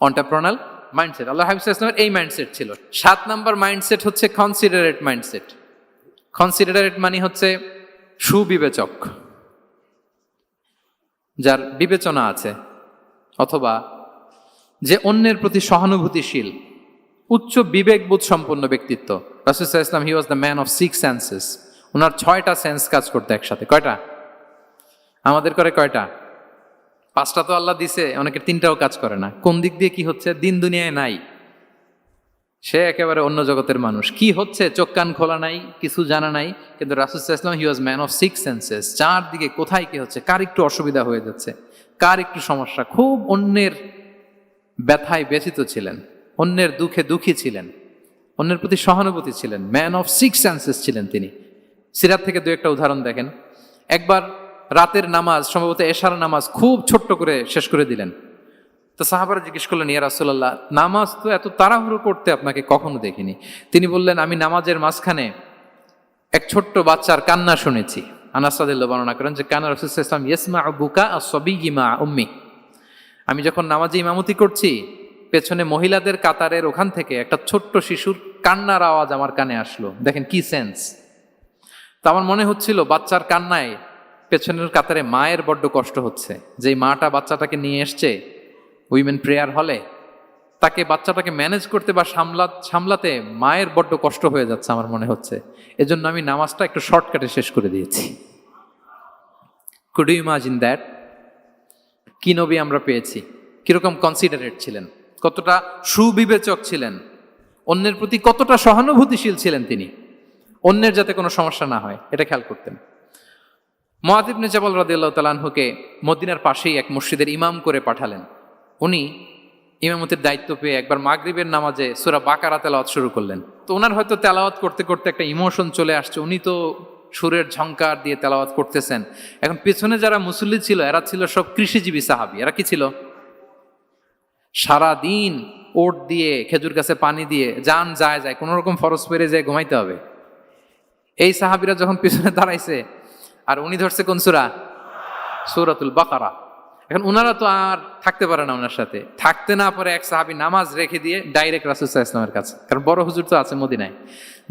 এন্টারপ্রেনাল মাইন্ডসেট। আল্লাহ হাবিব সাল্লাল্লাহু আলাইহি ওয়াসাল্লামের এই মাইন্ডসেট ছিল। 7 নাম্বার মাইন্ডসেট হচ্ছে কনসিডারেট মাইন্ডসেট। কনসিডারেট মানে হচ্ছে সুবিবেচক, যার বিবেচনা আছে, অথবা যে অন্যের প্রতি সহানুভূতিশীল, উচ্চ বিবেকবোধ সম্পন্ন ব্যক্তিত্ব। রাসূল সাল্লাল্লাহু আলাইহি ওয়াসাল্লাম he was the man of 6 senses. ওনার 6টা সেন্স কাজ করতে একসাথে। কয়টা? আমাদের করে কয়টা? 5টা তো আল্লাহ দিছে, অনেকের 3টাও কাজ করে না। কোন দিক দিয়ে কি হচ্ছে? দিন দুনিয়ায় নাই, সে একেবারে অন্য জগতের মানুষ। কি হচ্ছে চোখ কান খোলা নাই, কিছু জানা নাই। কিন্তু রাসূল সাল্লাল্লাহু আলাইহি ওয়াসাল্লাম he was man of 6 senses. চারদিকে কোথায় কি হচ্ছে, কার একটু অসুবিধা হয়ে যাচ্ছে, কার একটু সমস্যা, খুব অন্যের ব্যথায় ব্যথিত ছিলেন, অন্যের দুঃখে দুঃখী ছিলেন, অন্যের প্রতি সহানুভূতি ছিলেন। ম্যান অফ 6 সেন্সেস ছিলেন তিনি। সিরাত থেকে 2-একটা উদাহরণ দেখেন। একবার রাতের নামাজ, সম্ভবত এশার নামাজ, খুব ছোট্ট করে শেষ করে দিলেন। তো সাহাবারা জিজ্ঞেস করলেন, ইয়া রাসূলুল্লাহ, নামাজ তো এত তাড়াহুড়ো করতে আপনাকে কখনো দেখিনি। তিনি বললেন, আমি নামাজের মাঝখানে এক ছোট্ট বাচ্চার কান্না শুনেছি। আনাস রাদিয়াল্লাহু বর্ণনা করেন যে কানা রাসূলুল্লাহ সাল্লাল্লাহু আলাইহি ওয়াসাল্লাম ইয়াসমাউ বুকা আস-সাবিয়্যি মা উম্মি। আমি যখন নামাজে ইমামতি করছি, পেছনে মহিলাদের কাতারের ওখান থেকে একটা ছোট্ট শিশুর কান্নার আওয়াজ আমার কানে আসলো। দেখেন কি সেন্স। তো আমার মনে হচ্ছিল বাচ্চার কান্নায় পেছনের কাতারে মায়ের বড্ড কষ্ট হচ্ছে, যে মাটা বাচ্চাটাকে নিয়ে এসছে উইমেন প্রেয়ার হলে, তাকে বাচ্চাটাকে ম্যানেজ করতে বা সামলাতে মায়ের বড্ড কষ্ট হয়ে যাচ্ছে আমার মনে হচ্ছে, এজন্য আমি নামাজটা একটু শর্টকাটে শেষ করে দিয়েছি। Could you imagine that? কি নবী আমরা পেয়েছি, কিরকম কনসিডারেট ছিলেন, কতটা সুবিবেচক ছিলেন, অন্যের প্রতি কতটা সহানুভূতিশীল ছিলেন তিনি, অন্যের যাতে কোনো সমস্যা না হয় এটা খেয়াল করতেন। মুআয ইবনে জাবাল রাদিয়াল্লাহু তাআলা আনহুকে মদিনার পাশেই এক মসজিদের ইমাম করে পাঠালেন। উনি ইমামতির দায়িত্ব পেয়ে একবার মাগরিবের নামাজে সূরা বাকারা তেলাওয়াত শুরু করলেন। তো ওনার হয়তো তেলাওয়াত করতে করতে একটা ইমোশন চলে আসছে, উনি তো সুরের ঝংকার দিয়ে তেলাওয়াত করতেছেন। এখন পেছনে যারা মুসল্লি ছিল এরা ছিল সব কৃষিজীবী সাহাবী। এরা কি ছিল? সারা দিন ওট দিয়ে খেজুর গাছে পানি দিয়ে যান যায় কোনো রকম ফরজ পেরে যায় ঘুমাইতে হবে। এই সাহাবীরা যখন পিছনে দাঁড়াইছে আর উনি ধরছে কোন সূরা? সূরাতুল বাকারা। এখন ওনারা তো আর থাকতে পারে না, ওনার সাথে থাকতে না পারে এক সাহাবী নামাজ রেখে দিয়ে ডাইরেক্ট রাসূল সাল্লাল্লাহু আলাইহি ওয়াসাল্লামের কাছে, কারণ বড় হুজুর তো আছে মদিনায়।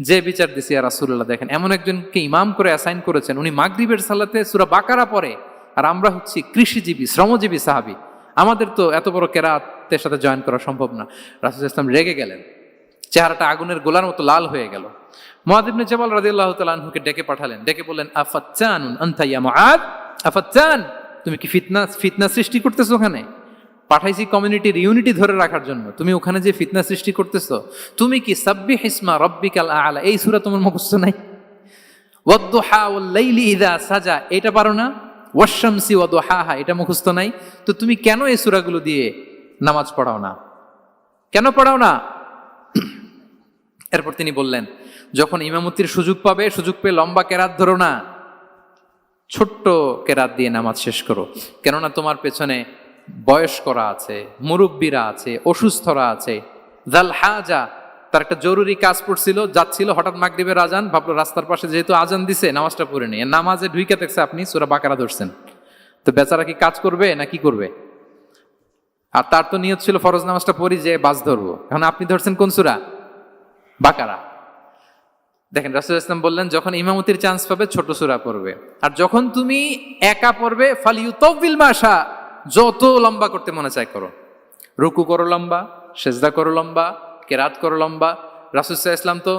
যে বিচার দিছি ইয়া রাসূলুল্লাহ, দেখেন এমন একজনকে ইমাম করে অ্যাসাইন করেছেন, উনি মাগরিবের সালাতে সূরা বাকারা পড়ে, আর আমরা হচ্ছি কৃষিজীবী শ্রমজীবী সাহাবী, আমাদের তো এত বড় কেরাতের সাথে জয়েন করা সম্ভব না। রাসূল সাল্লাল্লাহু আলাইহি ওয়াসাল্লাম রেগে গেলেন, চেহারাটা আগুনের গোলার মতো লাল হয়ে গেল। মুআয ইবনে জাবাল রাদিয়াল্লাহু তাআলা আনহুকে ডেকে পাঠালেন, ডেকে বললেন, আফাত্তানুন আনতা ইয়া মুআয, আফাত্তান, তুমি কি ফিতনা সৃষ্টি করতেছো? ওখানে পাঠাইছি কমিউনিটির ইউনিটি ধরে রাখার জন্য, তুমি ওখানে যে ফিতনা সৃষ্টি করতেছো। তুমি কি সাব্বিহ ইসমা রাব্বিকাল আ'লা এই সূরা তোমার মুখস্থ নাই? ওয়াদ-দুহা ওয়াল-লাইলি ইযা সাজা এটা পারো না? ওয়াশ-শামসি ওয়া দুহাহা এটা মুখস্থ নাই? তো তুমি কেন এই সূরাগুলো দিয়ে নামাজ পড়াও না? কেন পড়াও না? এরপর তিনি বললেন, যখন ইমামতির সুযোগ পাবে, সুযোগ পেয়ে লম্বা কেরাত ধরো না, ছোট্ট কেরাত দিয়ে নামাজ শেষ করো। কেননা তোমার পেছনে বয়স্করা আছে, মুরব্বীরা আছে, অসুস্থরা আছে। জাল হাজা, তার একটা জরুরি কাজ পড়ছিল, যাচ্ছিল, হঠাৎ মাগরিবের আজান, ভাবলো রাস্তার পাশে যেহেতু আজান দিছে নামাজটা পড়ে নেই। নামাজে ঢুইকা দেখছে আপনি সূরা বাকারা ধরছেন, তো বেচারা কি কাজ করবে না কি করবে? আর তার তো নিয়ত ছিল ফরজ নামাজটা পড়ি যে বাস ধরবো, এখন আপনি ধরছেন কোন সূরা? বাকারা। দেখেন রাসূল সাল্লাল্লাহু আলাইহি ওয়াসাল্লাম বললেন, যখন ইমামতির চান্স পাবে ছোট সূরা পড়বে, আর যখন তুমি একা পড়বে ফালিউতাউবিল মাশা, যত লম্বা করতে মনে চায় করো, রুকু করো লম্বা, সেজদা করো লম্বা, কেরাত করো লম্বা। রাসূল সাল্লাল্লাহু আলাইহি ওয়াসাল্লাম তো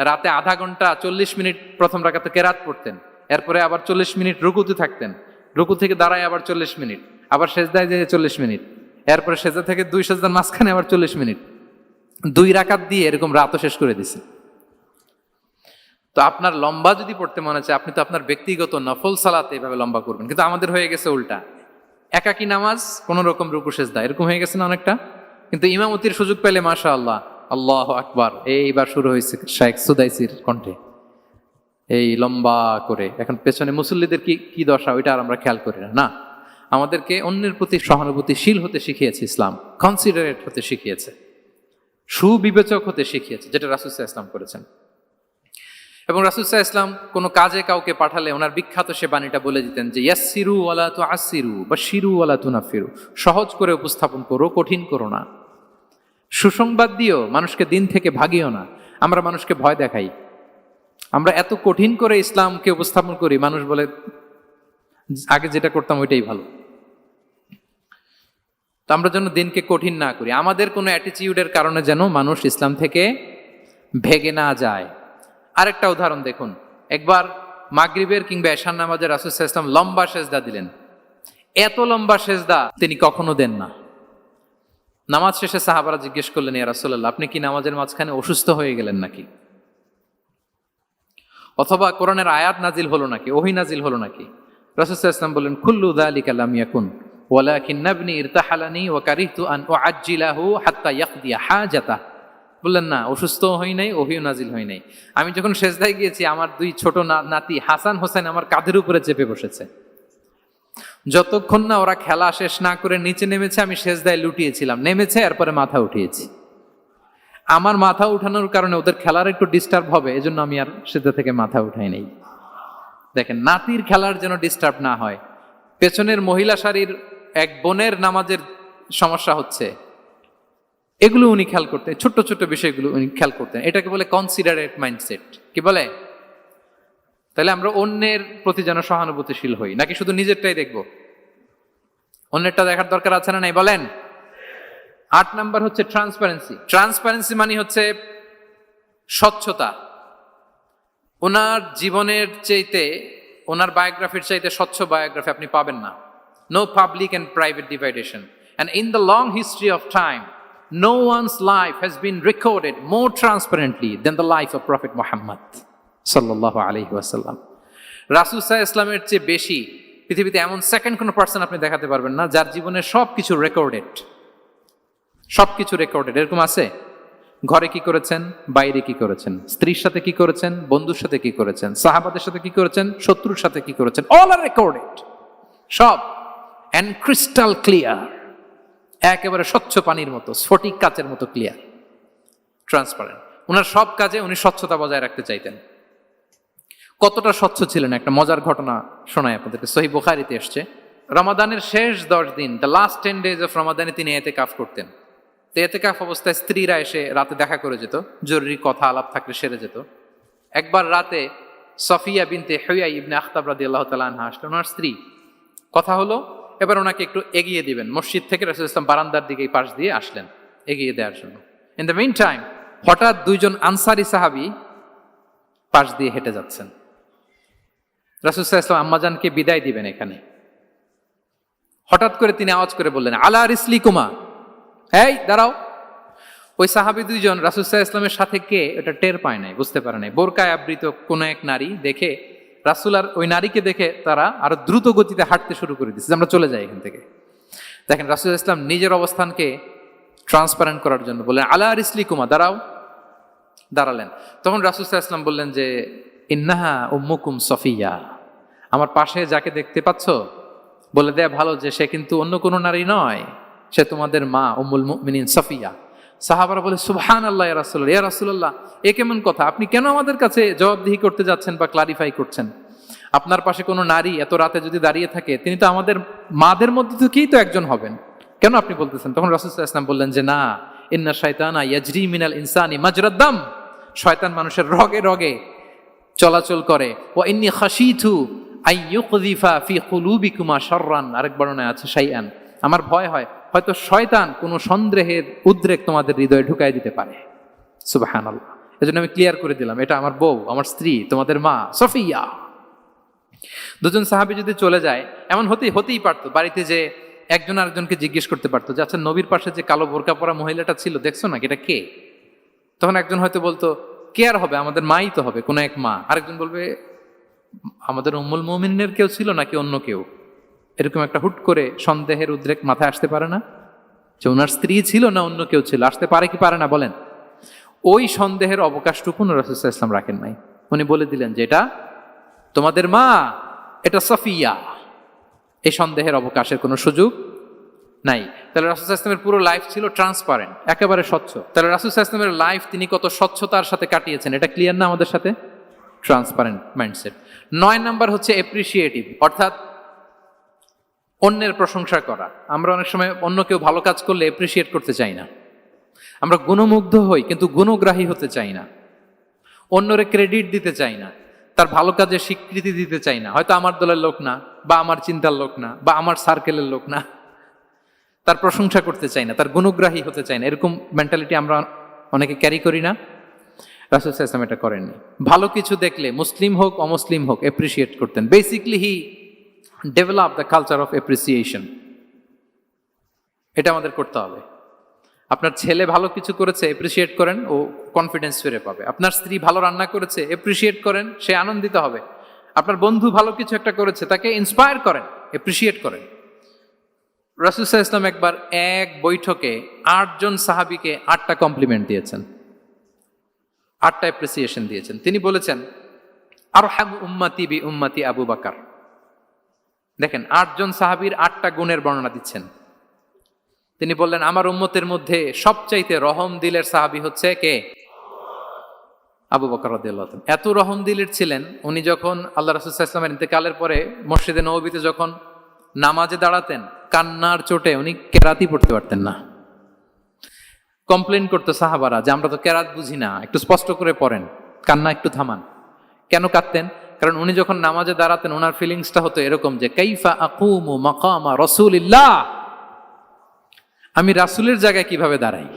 রাতে আধা ঘন্টা 40 মিনিট প্রথম রাকাতে কেরাত পড়তেন, এরপরে আবার 40 মিনিট রুকুতে থাকতেন, রুকু থেকে দাঁড়ায় আবার 40 মিনিট, আবার সেজদায় যেয়ে 40 মিনিট, এরপরে সেজদা থেকে 2 সেজদার মাঝখানে আবার 40 মিনিট, 2 রাকাত দিয়ে এরকম রাতও শেষ করে দিছে। তো আপনার লম্বা যদি পড়তে মনে চায়, আপনি তো আপনার ব্যক্তিগত নফল সালাতে এভাবে লম্বা করবেন। কিন্তু আমাদের হয়ে গেছে উল্টা, একাকী নামাজ কোন রকম রুকু সেজদা এরকম হয়ে গেছে না অনেকটা। কিন্তু ইমামতির সুযোগ পেলে মাশাআল্লাহ, আল্লাহু আকবার, এইবার শুরু হয়েছে শাইখ সুদাইসির কণ্ঠে এই লম্বা করে। এখন পেছনে মুসল্লিদের কি দশা ওইটা আর আমরা খেয়াল করি না। আমাদেরকে অন্যের প্রতি সহানুভূতিশীল হতে শিখিয়েছে ইসলাম, কনসিডারেট হতে শিখিয়েছে, সুবিবেচক হতে শিখিয়েছে, যেটা রাসূল সাল্লাল্লাহু আলাইহি ওয়াসাল্লাম করেছেন। এবং রাসূল সাল্লাল্লাহু আলাইহি ওয়াসাল্লাম কোনো কাজে কাউকে পাঠালে ওনার বিখ্যাত সে বাণীটা বলে দিতেন যে ইয়াসসিরু ওয়ালা তুআসসিরু বাশশিরু ওয়ালা তুনাফিরু, সহজ করে উপস্থাপন করো, কঠিন করো না। সুসংবাদ দিও, মানুষকে দিন থেকে ভাগিও না। আমরা মানুষকে ভয় দেখাই, আমরা এত কঠিন করে ইসলামকে উপস্থাপন করি, মানুষ বলে আগে যেটা করতাম ওইটাই ভালো। তো আমরা যেন দিনকে কঠিন না করি, আমাদের কোনো অ্যাটিটিউডের কারণে যেন মানুষ ইসলাম থেকে ভেগে না যায়। আরেকটা উদাহরণ দেখুন, একবার মাগরিবের কিংবা এশার নামাজে রাসূল সাল্লাল্লাহু আলাইহি ওয়াসাল্লাম লম্বা সেজদা দিলেন। এত লম্বা সেজদা তিনি কখনো দেন না। নামাজ শেষে সাহাবারা জিজ্ঞেস করলেন, ইয়া রাসূলুল্লাহ, আপনি কি নামাজের মাঝখানে অসুস্থ হয়ে গেলেন নাকি? অথবা কোরআনের আয়াত নাজিল হলো নাকি, ওহী নাজিল হলো নাকি? রাসূল সাল্লাল্লাহু আলাইহি ওয়াসাল্লাম বললেন, কুল্লু যালিকা লাম ইয়াকুন ওয়ালাকিন নাবনি ইরতাহালানি ওয়া কারিহতু আন উআজ্জিলাহু হাত্তা ইয়াকদিয়া হাজাতাহ। বললেন না, অসুস্থ হই নাই, ওহীও নাজিল হয় নাই। আমি যখন সেজদায় গিয়েছি, আমার 2 ছোট নাতি হাসান হোসেন আমার কাঁধের উপরে চেপে বসেছে। যতক্ষণ না ওরা খেলা শেষ না করে নিচে নেমেছে, আমি সেজদায় লুটিয়েছিলাম, নেমেছে এরপরে মাথা উঠিয়েছি। আমার মাথা উঠানোর কারণে ওদের খেলার একটু ডিস্টার্ব হবে, এজন্য আমি আর সেজদা থেকে মাথা উঠাই নাই। দেখেন, নাতির খেলার যেন ডিস্টার্ব না হয়। পেছনের মহিলা সারির এক বোনের নামাজের সমস্যা হচ্ছে, এগুলো উনি খেয়াল করতেন, ছোট্ট ছোট্ট বিষয়গুলো উনি খেয়াল করতেন। এটাকে বলে কনসিডারেট মাইন্ডসেট। কি বলে? তাহলে আমরা অন্যের প্রতি যেন সহানুভূতিশীল হই, নাকি শুধু নিজেরটাই দেখব? অন্যেরটা দেখার দরকার আছে না নাই বলেন? 8 নাম্বার হচ্ছে ট্রান্সপারেন্সি। ট্রান্সপারেন্সি মানে হচ্ছে স্বচ্ছতা। ওনার জীবনের চাইতে, ওনার বায়োগ্রাফির চাইতে স্বচ্ছ বায়োগ্রাফি আপনি পাবেন না। No public and private divideation. And in the long history of time, no one's life has been recorded more transparently than the life of Prophet Muhammad sallallahu alaihi wasallam. রাসূল সাল্লাল্লাহু আলাইহি ওয়াসাল্লামের চেয়ে বেশি পৃথিবীতে এমন সেকেন্ড কোনো পার্সন আপনি দেখাতে পারবেন না যার জীবনে সবকিছু রেকর্ডেড। সবকিছু রেকর্ডেড। এরকম আছে? ঘরে কি করেছেন, বাইরে কি করেছেন, স্ত্রীর সাথে কি করেছেন, বন্ধুর সাথে কি করেছেন, সাহাবাদের সাথে কি করেছেন, শত্রুর সাথে কি করেছেন, অল আর রেকর্ডেড। সব এন্ড ক্রিস্টাল ক্লিয়ার, একেবারে স্বচ্ছ পানির মতো, স্ফটিক কাচের মতো ক্লিয়ার, ট্রান্সপারেন্ট। ওনার সব কাজে উনি স্বচ্ছতা বজায় রাখতে চাইতেন। কতটা স্বচ্ছ ছিলেন একটা মজার ঘটনা শোনায় আপনাদেরকে। সহিহ বুখারীতে এসছে, রমাদানের শেষ 10 দিন, দ্য লাস্ট 10 days অফ রমাদানে তিনি ইতিকাফ করতেন। তো ইতিকাফ অবস্থায় স্ত্রীরা এসে রাতে দেখা করে যেত, জরুরি কথা আলাপ থাকলে সেরে যেত। একবার রাতে সফিয়া বিনতে হুয়াই ইবনে আখতাব রাদিয়াল্লাহু তাআলা আনহা আসলেন, ওনার স্ত্রী। কথা হলো, এবার ওনাকে একটু এগিয়ে দিবেন। মসজিদ থেকে রাসূল ইসলাম বারান্দার দিকে পাশ দিয়ে আসলেন এগিয়ে দেওয়ার জন্য। ইন দ্য মিন টাইম হঠাৎ 2জন আনসারি সাহাবী পাশ দিয়ে হেঁটে যাচ্ছেন। রাসূল সাল্লাল্লাহু আলাইহি ওয়াসাল্লাম আম্মাজানকে বিদায় দিবেন এখানে। হঠাৎ করে তিনি আওয়াজ করে বললেন, আলা রিসলিকুমা, এই দাঁড়াও। ওই সাহাবী 2জন রাসূল সাল্লাল্লাহু আলাইহি ওয়াসাল্লামের সাথে কে এটা টের পায় নাই, বুঝতে পারে নাই। বোরকায় আবৃত কোন এক নারী দেখে রাসূল আর ওই নারীকে দেখে তারা আরো দ্রুত গতিতে হাঁটতে শুরু করে দিচ্ছে, আমরা চলে যাই এখান থেকে। দেখেন রাসূল সাল্লাল্লাহু আলাইহি ওয়াসাল্লাম নিজের অবস্থানকে ট্রান্সপারেন্ট করার জন্য বললেন, আলা রিসলিকুমা, দাঁড়াও। দাঁড়ালেন। তখন রাসূল সাল্লাল্লাহু আলাইহি ওয়াসাল্লাম বললেন যে, ইন্নাহা উম্মুকুম সফিয়া, আমার পাশে যাকে দেখতে পাচ্ছ বলে দেয়া ভালো যে সে কিন্তু অন্য কোনো নারী নয়, সে তোমাদের মা উম্মুল মুমিনিন সফিয়া। সাহাবারা বলে, সুবহানাল্লাহ ইয়া রাসূলুল্লাহ, ইয়া রাসূলুল্লাহ, এ কেমন কথা? আপনি কেন আমাদের কাছে জবাবদিহি করতে যাচ্ছেন বা ক্লারিফাই করছেন? আপনার পাশে কোনো নারী এত রাতে যদি দাঁড়িয়ে থাকে, তিনি তো আমাদের মাদের মধ্যে থেকেই তো একজন হবেন, কেন আপনি বলতেছেন? তখন রাসূল সাল্লাল্লাহু আলাইহি ওয়াসাল্লাম বললেন যে, না, ইন্না শাইতানা ইয়াজরি মিনাল ইনসানি মাজরাদ দাম, শয়তান মানুষের রগে রগে চলাচল করে। ওয়া ইন্নী খাশিতু আইয়ুকযিফা ফি কুলুবিকুমা শাররান, আরেক বর্ণনায় আছে শাইআন, আমার ভয় হয় হয়তো শয়তান কোনো সন্দেহের উদ্রেক তোমাদের হৃদয়ে ঢুকাই দিতে পারে। সুবহানাল্লাহ। এজন্য আমি ক্লিয়ার করে দিলাম, এটা আমার বউ, আমার স্ত্রী, তোমাদের মা সফিয়া। 2জন সাহাবী যদি চলে যায়, এমন হতেই পারতো বাড়িতে যে একজন আরেকজনকে জিজ্ঞেস করতে পারতো যে, আচ্ছা নবীর পাশে যে কালো বোরকা পরা মহিলাটা ছিল দেখছো না, এটা কে? তখন একজন হয়তো বলতো, কে আর হবে, আমাদের মাই তো হবে, কোনো এক মা। আরেকজন বলবে, আমাদের উম্মুল মুমিনের কেউ ছিল নাকি অন্য কেউ? এরকম একটা হুট করে সন্দেহের উদ্রেক মাথায় আসতে পারে না যে ওনার স্ত্রী ছিল না অন্য কেউ ছিল? আসতে পারে কি পারে না বলেন? ওই সন্দেহের অবকাশটুকু রাসূল সাল্লাল্লাহু আলাইহি ওয়াসাল্লাম রাখেন নাই। উনি বলে দিলেন যে, এটা তোমাদের মা, এটা সফিয়া। এই সন্দেহের অবকাশের কোনো সুযোগ নাই। তাহলে রাসূল সাল্লাল্লাহু আলাইহি ওয়াসাল্লামের পুরো লাইফ ছিল ট্রান্সপারেন্ট, একেবারে স্বচ্ছ। তাহলে রাসূল সাল্লাল্লাহু আলাইহি ওয়াসাল্লামের লাইফ তিনি কত স্বচ্ছতার সাথে কাটিয়েছেন, এটা ক্লিয়ার না আমাদের সাথে? Transparent mindset. 9 নাম্বার হচ্ছে অ্যাপ্রিসিয়েটিভ, অর্থাৎ অন্যের প্রশংসা করা। আমরা অনেক সময় অন্য কেউ ভালো কাজ করলে অ্যাপ্রিসিয়েট করতে চাই না, আমরা গুণমুগ্ধ হই কিন্তু গুণগ্রাহী হতে চাই না, অন্যরে ক্রেডিট দিতে চাই না, তার ভালো কাজে স্বীকৃতি দিতে চাই না। হয়তো আমার দলের লোক না, বা আমার চিন্তার লোক না, বা আমার সার্কেলের লোক না, তার প্রশংসা করতে চাই না, তার গুণগ্রাহী হতে চাই না। এরকম মেন্টালিটি আমরা অনেকে ক্যারি করি না? রাসূল সাল্লাল্লাহু আলাইহি ওয়াসাল্লাম এটা করেননি। ভালো কিছু দেখলে মুসলিম হোক অমুসলিম হোক অ্যাপ্রিসিয়েট করতেন। Basically he develop the culture of appreciation. এটা আমাদের করতে হবে। আপনার ছেলে ভালো কিছু করেছে, অ্যাপ্রিসিয়েট করেন, ও কনফিডেন্স ফিরে পাবে। আপনার স্ত্রী ভালো রান্না করেছে, অ্যাপ্রিসিয়েট করেন, সে আনন্দিত হবে। আপনার বন্ধু ভালো কিছু একটা করেছে, তাকে ইন্সপায়ার করেন, অ্যাপ্রিসিয়েট করেন। রাসূল সাল্লাল্লাহু আলাইহি ওয়াসাল্লাম একবার এক বৈঠকে 8 জন সাহাবীকে 8টা কমপ্লিমেন্ট দিয়েছেন, 8টা অ্যাপ্রিসিয়েশন দিয়েছেন। তিনি বলেছেন, আরহামু উম্মতি বি উম্মতি আবু বকর। দেখেন 8 জন সাহাবীর 8টা গুণের বর্ণনা দিচ্ছেন। তিনি বললেন, আমার উম্মতের মধ্যে সবচাইতে রহম দিলের সাহাবী হচ্ছে কে? আবু বকর রাদিয়াল্লাহু তাআলা। এত রহম দিলের ছিলেন, উনি যখন আল্লাহ রাসূল সাল্লাল্লাহু আলাইহি ওয়াসাল্লামের ইন্তেকালের পরে মসজিদে নববীতে যখন নামাজে দাঁড়াতেন, কান্নার চোটে উনি কেরাতই পড়তে পারতেন না। কমপ্লেন করতো সাহাবারা যে, আমরা তো কেরাত বুঝি না, একটু স্পষ্ট করে পড়েন, কান্না একটু থামান। কেন কাঁদতেন? কারণ উনি যখন নামাজে দাঁড়াতেন, ওনার ফিলিংসটা হতো এরকম যে, কাইফা আকুমু মাকামা রাসূলিল্লাহ, আমি রাসূলের জায়গায় কিভাবে দাঁড়াই?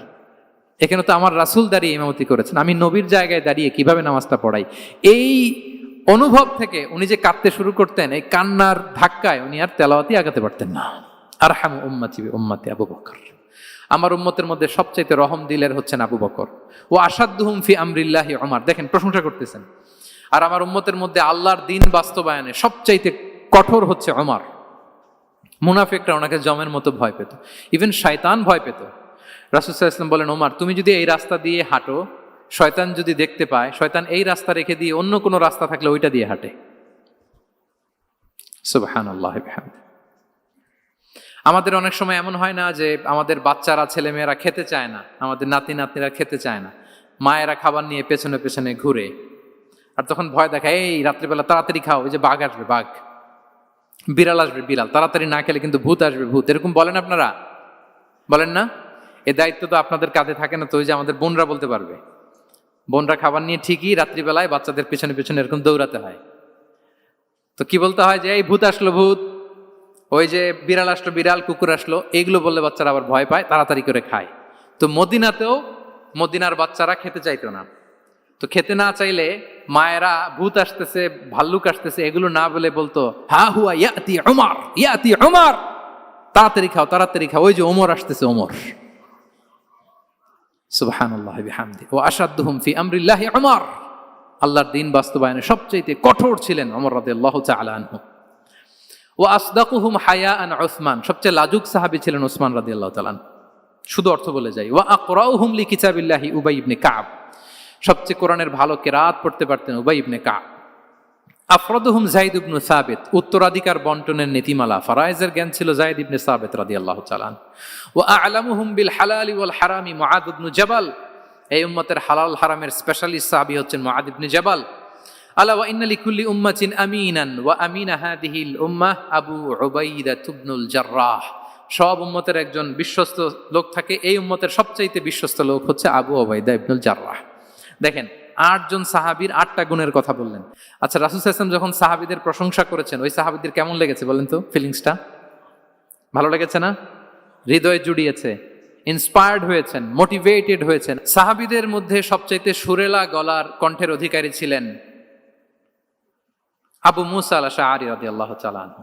এখানে তো আমার রাসূল দাঁড়িয়ে ইমামতি করেছেন, আমি নবীর জায়গায় দাঁড়িয়ে কিভাবে নামাজটা পড়াই? এই অনুভব থেকে উনি যে কাঁদতে শুরু করতেন, এই কান্নার ধাক্কায় উনি আর তেলাওয়াতই আগাতে পারতেন না। আরহামু উম্মতি বিউম্মতি আবু বকর, আমার উম্মতের মধ্যে সবচাইতে রহম দিলের হচ্ছেন আবু বকর। ও আসাদ্দুহুম ফি আমরিল্লাহি ওমর, দেখেন প্রশংসা করতেছেন। আর আমার উম্মতের মধ্যে আল্লাহর দিন বাস্তবায়নে সবচাইতে কঠোর হচ্ছে ওমর। মুনাফিকরা ওনাকে জমের মতো ভয় পেত, ইভেন শয়তান ভয় পেত। রাসূল সাল্লাল্লাহু আলাইহি ওয়াসাল্লাম বলেন, ওমর তুমি যদি এই রাস্তা দিয়ে হাঁটো, শয়তান যদি দেখতে পায়, শয়তান এই রাস্তা রেখে দিয়ে অন্য কোনো রাস্তা থাকলে ওইটা দিয়ে হাঁটে। সুবহানাল্লাহি ওয়া বিহামদিহি। আমাদের অনেক সময় এমন হয় না যে আমাদের বাচ্চারা, ছেলেমেয়েরা খেতে চায় না, আমাদের নাতি নাতনিরা খেতে চায় না, মায়েরা খাবার নিয়ে পেছনে পেছনে ঘুরে, আর তখন ভয় দেখায়, এই রাত্রিবেলা তাড়াতাড়ি খাও, ওই যে বাঘ আসবে বাঘ, বিড়াল আসবে বিড়াল, তাড়াতাড়ি না খেলে কিন্তু ভূত আসবে ভূত, এরকম বলেন আপনারা? বলেন না? এই দায়িত্ব তো আপনাদের কাঁধে থাকে না তো? ওই যে আমাদের বোনরা বলতে পারবে, বোনরা খাবার নিয়ে ঠিকই রাত্রিবেলায় বাচ্চাদের পেছনে পেছনে এরকম দৌড়াতে হয়। তো কি বলতে হয় যে এই ভূত আসলো ভূত, ওই যে বিড়াল আসলো বিড়াল, কুকুর আসলো, এইগুলো বললে বাচ্চারা আবার ভয় পায়, তাড়াতাড়ি করে খায়। তো মদিনাতেও মদিনার বাচ্চারা খেতে চাইতো না। তো খেতে না চাইলে মায়েরা ভূত আসতেছে, ভাল্লুক আসতেছে, এগুলো না বলে বলতো, হা হুয়া ইয়াতি উমর, ইয়াতি উমর, তাড়াতাড়ি খাও তাড়াতাড়ি খাও, ওই যে ওমর আসতেছে ওমর। সুবহানাল্লাহি ওয়া বিহামদিহি। ওয়া আশাদ্দুহুম ফি আমরিল্লাহি উমর, আল্লাহর দিন বাস্তবায়নে সবচেয়ে কঠোর ছিলেন ওমর রাদিয়াল্লাহু তাআলা আনহু। ওয়া আসদাকুহুম হায়াআন উসমান, সবচেয়ে লাজুক সাহাবী ছিলেন উসমান রাদিয়াল্লাহু তাআলা। শুধু অর্থ বলে যাই। ওয়া আকরাউহুম লিকিতাবিল্লাহি উবাই ইবনে কাব, সবচেয়ে কোরআনের ভালো কিরাত পড়তে পারতেন উবাই ইবনে কাব। আফরাদুহুম যায়েদ ইবনে সাবিত, উত্তরাধিকার বন্টনের নীতিমালা ফারায়েজের জ্ঞান ছিল যায়েদ ইবনে সাবিত রাদিয়াল্লাহু তাআলা। ওয়া আ'লামুহুম বিল হালালি ওয়াল হারামি মুআদ ইবনে জাবাল, এই উম্মতের হালাল হারামের স্পেশালিস্ট সাহাবী হচ্ছেন মুআদ ইবনে জাবাল। আলা ওয়া ইন্না লিকুল্লি উম্মাতিন আমিনান ওয়া আমিনা হাদিহিল উম্মাহ আবু উবাইদা ইবনুল জাররাহ, সব উম্মতের একজন বিশ্বস্ত লোক থাকে, এই উম্মতের সবচাইতে বিশ্বস্ত লোক হচ্ছে আবু উবাইদা ইবনুল জাররাহ। দেখেন ৮ জন সাহাবীর ৮টা গুণের কথা বললেন। আচ্ছা, রাসূল সাল্লাল্লাহু আলাইহি ওয়াসাল্লাম যখন সাহাবীদের প্রশংসা করেছেন, ওই সাহাবীদের কেমন লেগেছে বলেন তো? ফিলিংসটা ভালো লেগেছে না? হৃদয়ে জুড়িয়েছে, ইন্সপায়ার্ড হয়েছেন, মোটিভেটেড হয়েছেন। সাহাবীদের মধ্যে সবচাইতে সুরেলা গলার কণ্ঠের অধিকারী ছিলেন আবু মুসা আল আশআরী রাদিয়াল্লাহু তাআলা আনহু।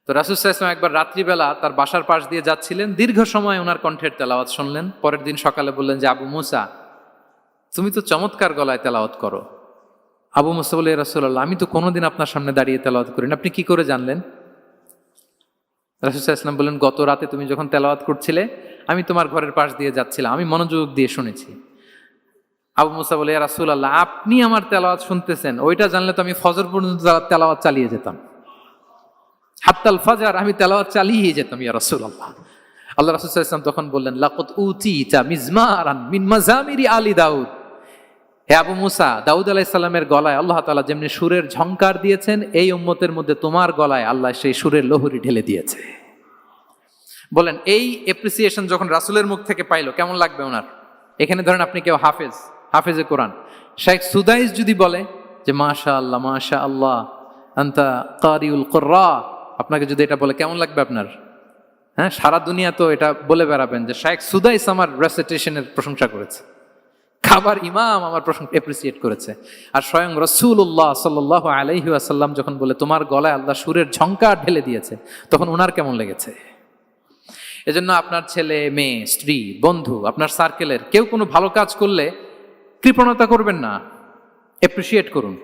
তো রাসূল সাল্লাল্লাহু আলাইহি ওয়াসাল্লাম একবার রাত্রিবেলা তার বাসার পাশ দিয়ে যাচ্ছিলেন, দীর্ঘ সময় ওনার কণ্ঠের তেলাওয়াত শুনলেন। পরের দিন সকালে বললেন যে, আবু মুসা তুমি তো চমৎকার গলায় তেলাওয়াত করো। আবু মুসা বলে, ইয়া রাসূলুল্লাহ আমি তো কোনোদিন আপনার সামনে দাঁড়িয়ে তেলাওয়াত করি না, আপনি কি করে জানলেন? রাসূল সাল্লাল্লাহু আলাইহি ওয়াসাল্লাম বললেন, গত রাতে তুমি যখন তেলাওয়াত করছিলে, আমি তোমার ঘরের পাশ দিয়ে যাচ্ছিলাম, আমি মনোযোগ দিয়ে শুনেছি। আবু মুসা বলে, ইয়া রাসূলুল্লাহ আপনি আমার তেলাওয়াত শুনতেছেন, ওইটা জানলে তো আমি ফজর পর্যন্ত তেলাওয়াত চালিয়ে যেতাম, হাত্তাল ফাজর আমি তেলাওয়াত চালিয়ে যেতাম ইয়া রাসূলুল্লাহ। আল্লাহ রাসূল সাল্লাল্লাহু আলাইহি ওয়াসাল্লাম তখন বললেন, লাকাদ উতিতা মিজমারান মিন মাজামিরি আলি দাউদ, হে আবু মুসা, দাউদ আলাইহিস সালামের গলায় আল্লাহ তাআলা যেমনি সুরের ঝংকার দিয়েছেন, এই উম্মতের মধ্যে তোমার গলায় আল্লাহ সেই সুরের লহরী ঢেলে দিয়েছে। বলেন এই এপ্রিসিয়েশন যখন রাসূলের মুখ থেকে পাইলো কেমন লাগবে ওনার? এখানে ধরেন আপনি কেউ হাফেজে কোরআন শেখ সুদাইস যদি বলে যে মাশাআল্লাহ মাশাআল্লাহ আনতা কারিউল কুররা, আপনাকে যদি এটা বলে কেমন লাগবে আপনার? হ্যাঁ, সারা দুনিয়া তো এটা বলে বেড়াবেন যে শেখ সুদাইস আমার রেসিটেশনের প্রশংসা করেছে, খাবার ইমাম আমার প্রশংসা এপ্রিসিয়েট করেছে। আর স্বয়ং রাসূলুল্লাহ সাল্লাল্লাহু আলাইহি ওয়াসাল্লাম যখন বলে তোমার গলায় আল্লাহ সুরের ঝংকার ঢেলে দিয়েছে, তখন ওনার কেমন লেগেছে? এজন্য আপনার ছেলে মেয়ে, স্ত্রী, বন্ধু, আপনার সার্কেলের কেউ কোনো ভালো কাজ করলে কৃপণতা করবেন না, এপ্রিসিয়েট করুন।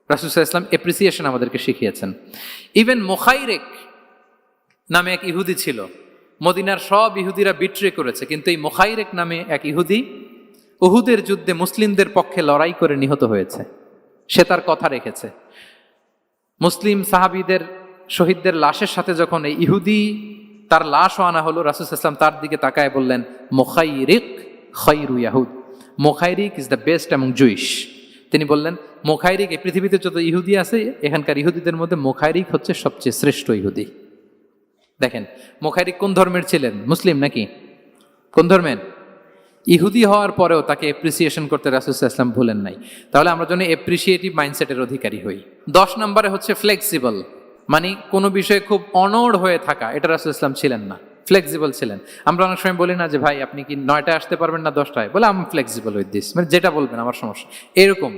রাসূল সাল্লাল্লাহু আলাইহি ওয়াসাল্লাম এপ্রিসিয়েশন আমাদেরকে শিখিয়েছেন। ইভেন মুখাইরেক নামে এক ইহুদি ছিল, মদিনার সব ইহুদিরা বিট্রে করেছে, কিন্তু এই মুখাইরেক নামে এক ইহুদি উহুদের যুদ্ধে মুসলিমদের পক্ষে লড়াই করে নিহত হয়েছে। সে তার কথা রেখেছে। মুসলিম সাহাবীদের শহীদদের লাশের সাথে যখন এই ইহুদি তার লাশও আনা হলো, রাসূল সাল্লাল্লাহু আলাইহি ওয়াসাল্লাম তার দিকে তাকায় বললেন, মুখাইরিক খায়রু ইয়াহুদ, মুখাইরিক is the best among Jewish. তিনি বললেন মুখাইরিক, এই পৃথিবীতে যত ইহুদি আছে এখানকার ইহুদিদের মধ্যে মুখাইরিক হচ্ছে সবচেয়ে শ্রেষ্ঠ ইহুদি। দেখেন মুখাইরিক কোন ধর্মের ছিলেন? মুসলিম নাকি? কোন ধর্মের? ইহুদি হওয়ার পরেও তাকে এপ্রিসিয়েশন করতে রাসূল সাল্লাল্লাহু আলাইহি ওয়াসাল্লাম ভুলেন নাই। তাহলে আমরা যেন এপ্রিসিয়েটিভ মাইন্ডসেটের অধিকারী হই। 10 নম্বরে হচ্ছে ফ্লেক্সিবল, মানে কোনো বিষয়ে খুব অনড় হয়ে থাকা, এটা রাসূল সাল্লাল্লাহু আলাইহি ওয়াসাল্লাম ছিলেন না। ফ্লেক্সিবল ছিলেন। আমরা অনেক সময় বলি না যে ভাই আপনি কি 9টায় আসতে পারবেন না 10টায়, বলে আমি ফ্লেক্সিবল উইথ দিস, মানে যেটা বলবেন আমার সমস্যা, এরকম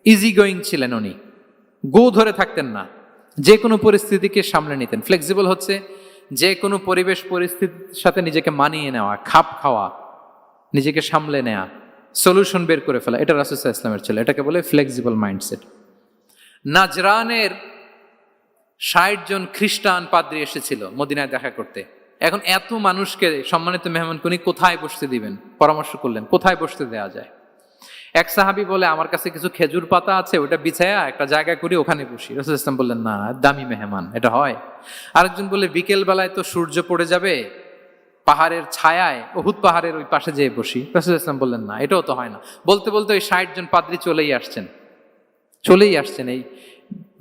ইজি গোয়িং ছিলেন উনি। গো ধরে থাকতেন না, যে কোনো পরিস্থিতিকে সামলে নিতেন। ফ্লেক্সিবল হচ্ছে যে কোনো পরিবেশ পরিস্থিতির সাথে নিজেকে মানিয়ে নেওয়া, খাপ খাওয়া, নিজেকে সামলে নেওয়া, সলিউশন বের করে ফেলা, এটা রাসূল সাল্লাল্লাহু আলাইহি ওয়াসাল্লামের ছিল। এটাকে বলে ফ্লেক্সিবল মাইন্ডসেট। নাজরানের 60 জন খ্রিস্টান পাদ্রী এসেছিল মদিনায় দেখা করতে। এখন এত মানুষকে সম্মানিত মেহমান উনি কোথায় বসতে দিবেন, পরামর্শ করলেন কোথায় বসতে দেওয়া যায়। এক সাহাবী বলে আমার কাছে কিছু খেজুর পাতা আছে, ওটা বিছায়া একটা জায়গা করি ওখানে বসি। রাসূল সাল্লাল্লাহু আলাইহি ওয়াসাল্লাম বললেন না, দামি মেহমান, এটা হয়। আরেকজন বলে বিকেল বেলায় তো সূর্য পড়ে যাবে, পাহাড়ের ছায়ায় উহুদ পাহাড়ের ওই পাশে যেয়ে বসি। রাসূল সাল্লাল্লাহু আলাইহি ওয়াসাল্লাম বললেন না, এটাও তো হয় না। বলতে বলতে ওই 60 জন পাদ্রী চলেই আসছেন এই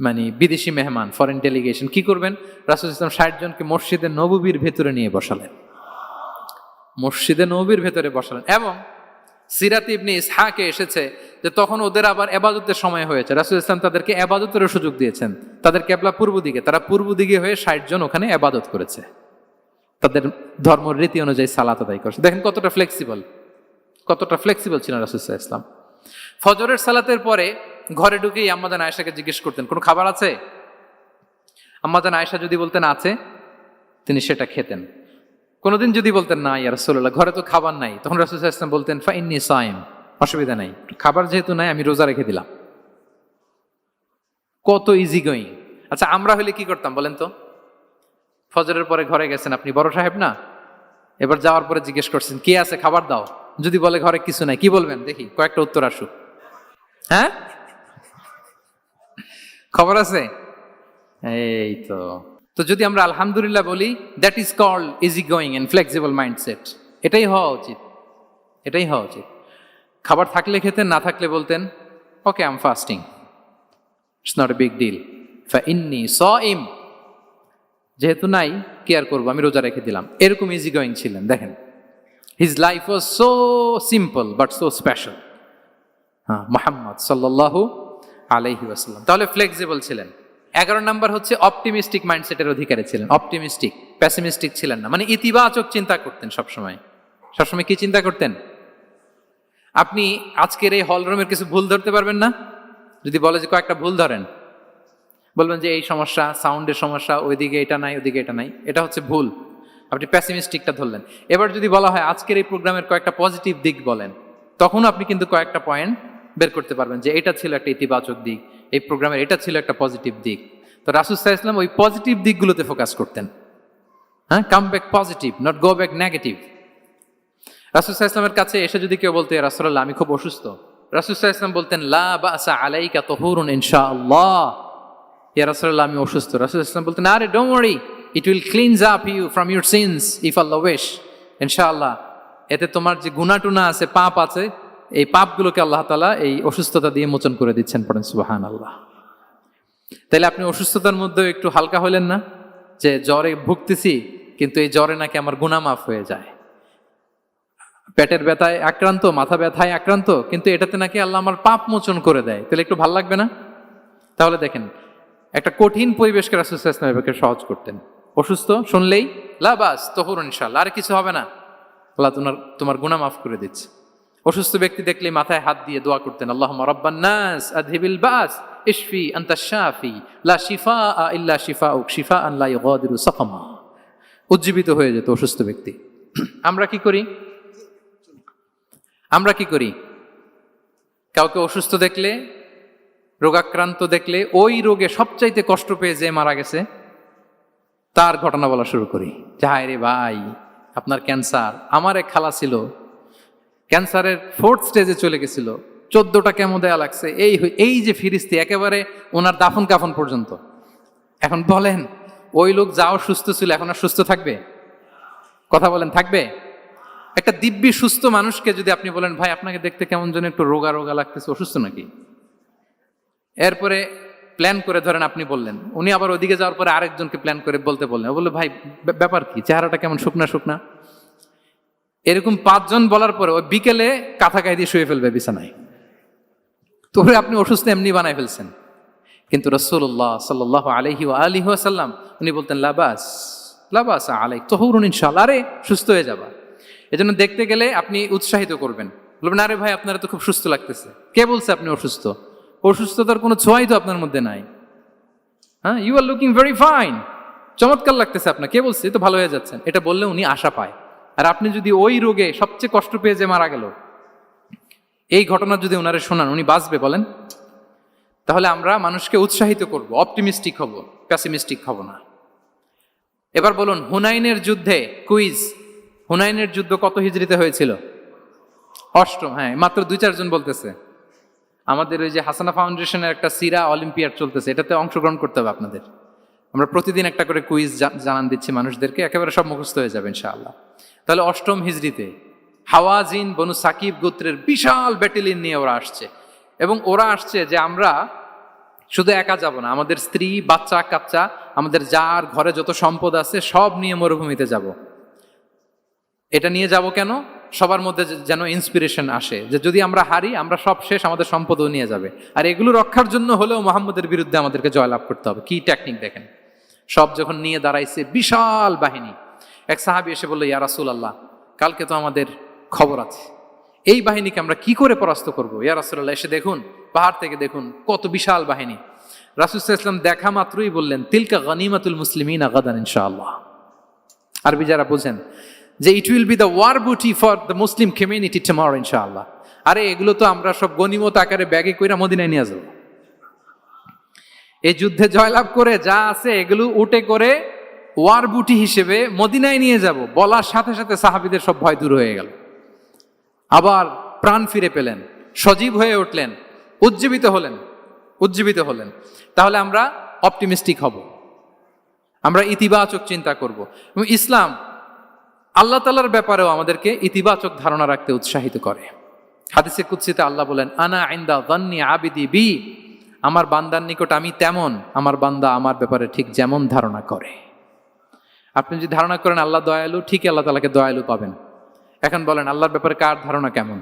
মানে বিদেশি মেহমান, ফরেন ডেলিগেশন। কি করবেন, রাসূল সাল্লাল্লাহু আলাইহি ওয়াসাল্লাম 60 জনকে মসজিদে নববীর ভেতরে নিয়ে বসালেন, মসজিদে নববীর ভেতরে বসালেন। এবং সিরাত ইবনে ইসহাকে এসেছে যে তখন ওদের আবার ইবাদতের সময় হয়েছে, রাসূল সাল্লাল্লাহু আলাইহি ওয়াসাল্লাম তাদেরকে ইবাদতেরও সুযোগ দিয়েছেন। তাদের কিবলা পূর্ব দিকে, তারা পূর্ব দিকে হয়ে 60 জন ওখানে ইবাদত করেছে, তাদের ধর্ম রীতি অনুযায়ী সালাত আদায় করছে। দেখেন কতটা ফ্লেক্সিবল ছিলেন রাসূল সাল্লাল্লাহু আলাইহি ওয়াসাল্লাম। ফজরের সালাতের পরে ঘরে ঢুকেই আম্মাজান আয়েশাকে জিজ্ঞেস করতেন কোনো খাবার আছে। আম্মাজান আয়েশা যদি বলতেন আছে, তিনি সেটা খেতেন। কোনোদিন যদি বলতেন না ইয়া রাসূলুল্লাহ ঘরে তো খাবার নাই, তখন রাসূল সাল্লাল্লাহু আলাইহি ওয়াসাল্লাম বলতেন ফা ইন্নী সাইম, অসুবিধা নাই, খাবার যেহেতু নাই আমি রোজা রেখে দিলাম। কত ইজি গোয়িং। আচ্ছা আমরা হলে কি করতাম বলেন তো? ফজরের পরে ঘরে গেছেন, আপনি বড় সাহেব না, এবার যাওয়ার পরে জিজ্ঞেস করছেন কে আছে খাবার দাও, যদি বলে ঘরে কিছু নাই, কি বলবেন দেখি, কয়েকটা উত্তর আসুক। হ্যাঁ, খবর আছে? এই তো যদি আমরা আলহামদুলিল্লাহ বলি, that is called easy going and flexible mindset. এটাই হওয়া উচিত। খাবার থাকলে খেতেন, না থাকলে বলতেন okay I am fasting, it's not a big deal, ফা ইন্নী সাইম, যেহেতু নাই কি আর করবো, আমি রোজা রেখে দিলাম। এরকম ইজি গোয়িং ছিলেন। দেখেন his life was so simple but so special. Muhammad সাল্লাল্লাহু আলাইহি ওয়াসাল্লাম তাহলে ফ্লেক্সিবল ছিলেন। 11 নাম্বার হচ্ছে অপটিমিস্টিক মাইন্ডসেটের অধিকারী ছিলেন। অপটিমিস্টিক, প্যাসিমিস্টিক ছিলেন না, মানে ইতিবাচক চিন্তা করতেন সবসময়। কি চিন্তা করতেন? আপনি আজকের এই হলরুমের কিছু ভুল ধরতে পারবেন না, যদি বলে যে কয়েকটা ভুল ধরেন, বলবেন যে এই সমস্যা, সাউন্ডের সমস্যা, ওইদিকে এটা নাই, ওইদিকে এটা নাই, এটা হচ্ছে ভুল। আপনি প্যাসিমিস্টিকটা ধরলেন। এবার যদি বলা হয় আজকের এই প্রোগ্রামের কয়েকটা পজিটিভ দিক বলেন, তখন আপনি কিন্তু কয়েকটা পয়েন্ট বের করতে পারবেন যে এটা ছিল একটা ইতিবাচক দিক, এই প্রোগ্রামের এটা ছিল একটা পজিটিভ দিক। তো রাসূল সাল্লাল্লাহু আলাইহি ওয়াসাল্লাম ওই পজিটিভ দিকগুলোতে ফোকাস করতেন। Come back positive, not go back negative. রাসূল সাল্লাল্লাহু আলাইহি ওয়াসাল্লামের কাছে এসে যদি কেউ বলতো ইয়া রাসূলুল্লাহ আমি খুব অসুস্থ, রাসূল সাল্লাল্লাহু আলাইহি ওয়াসাল্লাম বলতেন লা বাসা আলাইকা তুহুরুন ইনশাআল্লাহ। ইয়া রাসূলুল্লাহ আমি অসুস্থ, রাসূল সাল্লাল্লাহু আলাইহি ওয়াসাল্লাম বলতেন আরে don't worry, it will cleanse up you from your sins if Allah wish, ইনশাআল্লাহ এতে তোমার যে গুনাহ টুনা আছে, পাপ আছে, এই পাপগুলোকে আল্লাহ তাআলা এই অসুস্থতা দিয়ে মোচন করে দিচ্ছেন। পড়েন সুবহানাল্লাহ। তাহলে আপনি অসুস্থতার মধ্যে একটু হালকা হলেন না, যে জ্বরে ভুগতেছি কিন্তু এই জ্বরে নাকি আমার গুনাহ মাফ হয়ে যায়। পেটের ব্যথায় আক্রান্ত, মাথা ব্যথায় আক্রান্ত, কিন্তু এটাতে নাকি আল্লাহ আমার পাপ মোচন করে দেয়, তাহলে একটু ভাল লাগবে না? তাহলে দেখেন একটা কঠিন পরিবেশকে রাসূল সাল্লাল্লাহু আলাইহি ওয়াসাল্লাম সহজ করতেন। অসুস্থ শুনলেই লা বাস তুহুরুন ইনশাআল্লাহ, আর কিছু হবে না, আল্লাহ তোমার গুনাহ মাফ করে দিচ্ছে। অসুস্থ ব্যক্তি দেখলেই মাথায় হাত দিয়ে দোয়া করতেন আল্লাহুম্মা রাব্বান নাস আযহিবিল বাস ইশফি আনতাশ শাফি লা শিফাআ ইল্লা শিফাউক শিফাআন লা ইউগাদিরু সাকামা। উজ্জীবিত হয়ে যেত অসুস্থ ব্যক্তি। আমরা কি করি? কাউকে অসুস্থ দেখলে, রোগাক্রান্ত দেখলে, ওই রোগে সবচাইতে কষ্ট পেয়ে যে মারা গেছে তার ঘটনা বলা শুরু করি, যে হায় রে ভাই আপনার ক্যান্সার, আমার এক খালা ছিল ক্যান্সারের 4th স্টেজে চলে গেছিল, 14টা কেমো দেয়া লাগছে, এই যে ফিরিস্তি একেবারে ওনার দাফন কাফন পর্যন্ত। এখন বলেন ওই লোক যাও সুস্থ ছিল, এখন আর সুস্থ থাকবে? কথা বলেন, থাকবে? একটা দিব্যি সুস্থ মানুষকে যদি আপনি বলেন ভাই আপনাকে দেখতে কেমন যেন একটু রোগা রোগা লাগতেছে, অসুস্থ নাকি? এরপরে প্ল্যান করে ধরেন আপনি বললেন, উনি আবার ওদিকে যাওয়ার পরে আরেকজনকে প্ল্যান করে বলতে বললেন, ও বললো ভাই ব্যাপার কি, চেহারাটা কেমন শুকনা শুকনা। এরকম 5 জন বলার পরে ওই বিকেলে কাঁথা গায়ে দিয়ে শুয়ে ফেলবে বিছানায়। তো আপনি অসুস্থ এমনি বানাই ফেলছেন। কিন্তু রাসূলুল্লাহ সাল্লাল্লাহু আলাইহি ওয়া আলিহি ওয়াসাল্লাম উনি বলতেন লা লা বাসা আলাইক তাহুরুন ইনশাআল্লাহ, আরে সুস্থ হয়ে যাবা। এজন্য দেখতে গেলে আপনি উৎসাহিত করবেন, বলবেন আরে ভাই আপনারা তো খুব সুস্থ লাগতেছে। কে বলছে আপনি অসুস্থ? অসুস্থতার কোনো ছোঁয়াই তো আপনার মধ্যে নাই। হ্যাঁ, you are looking very fine, চমৎকার লাগতেছে আপনার, কে বলছে? তো ভালো হয়ে যাচ্ছেন। এটা বললে উনি আশা পায়। আর আপনি যদি ওই রোগে সবচেয়ে কষ্ট পেয়ে যে মারা গেল, এই ঘটনা যদি ওনারে শোনান, উনি বাঁচবে বলেন? তাহলে আমরা মানুষকে উৎসাহিত করব, অপটিমিস্টিক হব, প্যাসিমিস্টিক হব না। এবার বলুন, হুনাইনের যুদ্ধে, কুইজ, হুনাইনের যুদ্ধ কত হিজরিতে হয়েছিল? অষ্টম। হ্যাঁ, মাত্র 2-4 জন বলতেছে। আমাদের ওই যে হাসানা ফাউন্ডেশনের একটা সিরা অলিম্পিয়াড চলতেছে, এটাতে অংশগ্রহণ করতে হবে আপনাদের। আমরা প্রতিদিন একটা করে কুইজ জানান দিচ্ছি মানুষদেরকে, একেবারে সব মুখস্থ হয়ে যাবে ইনশাআল্লাহ। তাহলে অষ্টম হিজরিতে হাওয়াজিন বনু সাকিব গোত্রের বিশাল ব্যাটালিয়ন নিয়ে ওরা আসছে, এবং ওরা আসছে যে আমরা শুধু একা যাব না, আমাদের স্ত্রী, বাচ্চা কাচ্চা, আমাদের যার ঘরে যত সম্পদ আছে সব নিয়ে মরুভূমিতে যাব। এটা নিয়ে যাব কেন? সবার মধ্যে যেন ইন্সপিরেশন আসে যে যদি আমরা হারি, আমরা সব শেষ, আমাদের সম্পদও নিয়ে যাবে। আর এগুলো রক্ষার জন্য হলেও মোহাম্মদের বিরুদ্ধে আমাদেরকে জয়লাভ করতে হবে। কি টেকনিক দেখেন! সব যখন নিয়ে দাঁড়াইছে বিশাল বাহিনী, এক সাহাবী এসে বলল, ইয়া রাসূলুল্লাহ, কালকে তো আমাদের খবর আছে, এই বাহিনীকে আমরা কি করে পরাস্ত করবো? ইয়া রাসূলুল্লাহ, এসে দেখুন, পাহাড় থেকে দেখুন কত বিশাল বাহিনী। রাসূল সাল্লাল্লাহু আলাইহি ওয়াসাল্লাম দেখা মাত্রই বললেন, তিলকা গনিমাতুল মুসলিমিনা গাদান ইনশাআল্লাহ। আরবি যারা বোঝেন, যে it will be the war booty for the Muslim community tomorrow ইনশাআল্লাহ। আরে এগুলো তো আমরা সব গনিমত আকারে ব্যাগে কইরা মদিনায় নিয়ে যাবো। এই যুদ্ধে জয়লাভ করে যা আছে এগুলো উটে করে ওয়ার বুটি হিসেবে মদিনায় নিয়ে যাব। বলার সাথে সাথে সাহাবীদের সব ভয় দূর হয়ে গেল, আবার প্রাণ ফিরে পেলেন, সজীব হয়ে উঠলেন, উজ্জীবিত হলেন। তাহলে আমরা অপটিমিস্টিক হব, আমরা ইতিবাচক চিন্তা করব। এবং ইসলাম আল্লাহ তাআলার ব্যাপারেও আমাদেরকে ইতিবাচক ধারণা রাখতে উৎসাহিত করে। হাদিসে কুদসিতে আল্লাহ বলেন, আনা ইনদা যান্নি আবিদি বি, আমার বান্দার নিকট আমি তেমন, আমার বান্দা আমার ব্যাপারে ঠিক যেমন ধারণা করে। আপনি যদি ধারণা করেন আল্লাহ দয়ালু, ঠিকই আল্লাহ তাআলাকে দয়ালু পাবেন। এখন বলেন, আল্লাহর ব্যাপারে কার ধারণা কেমন?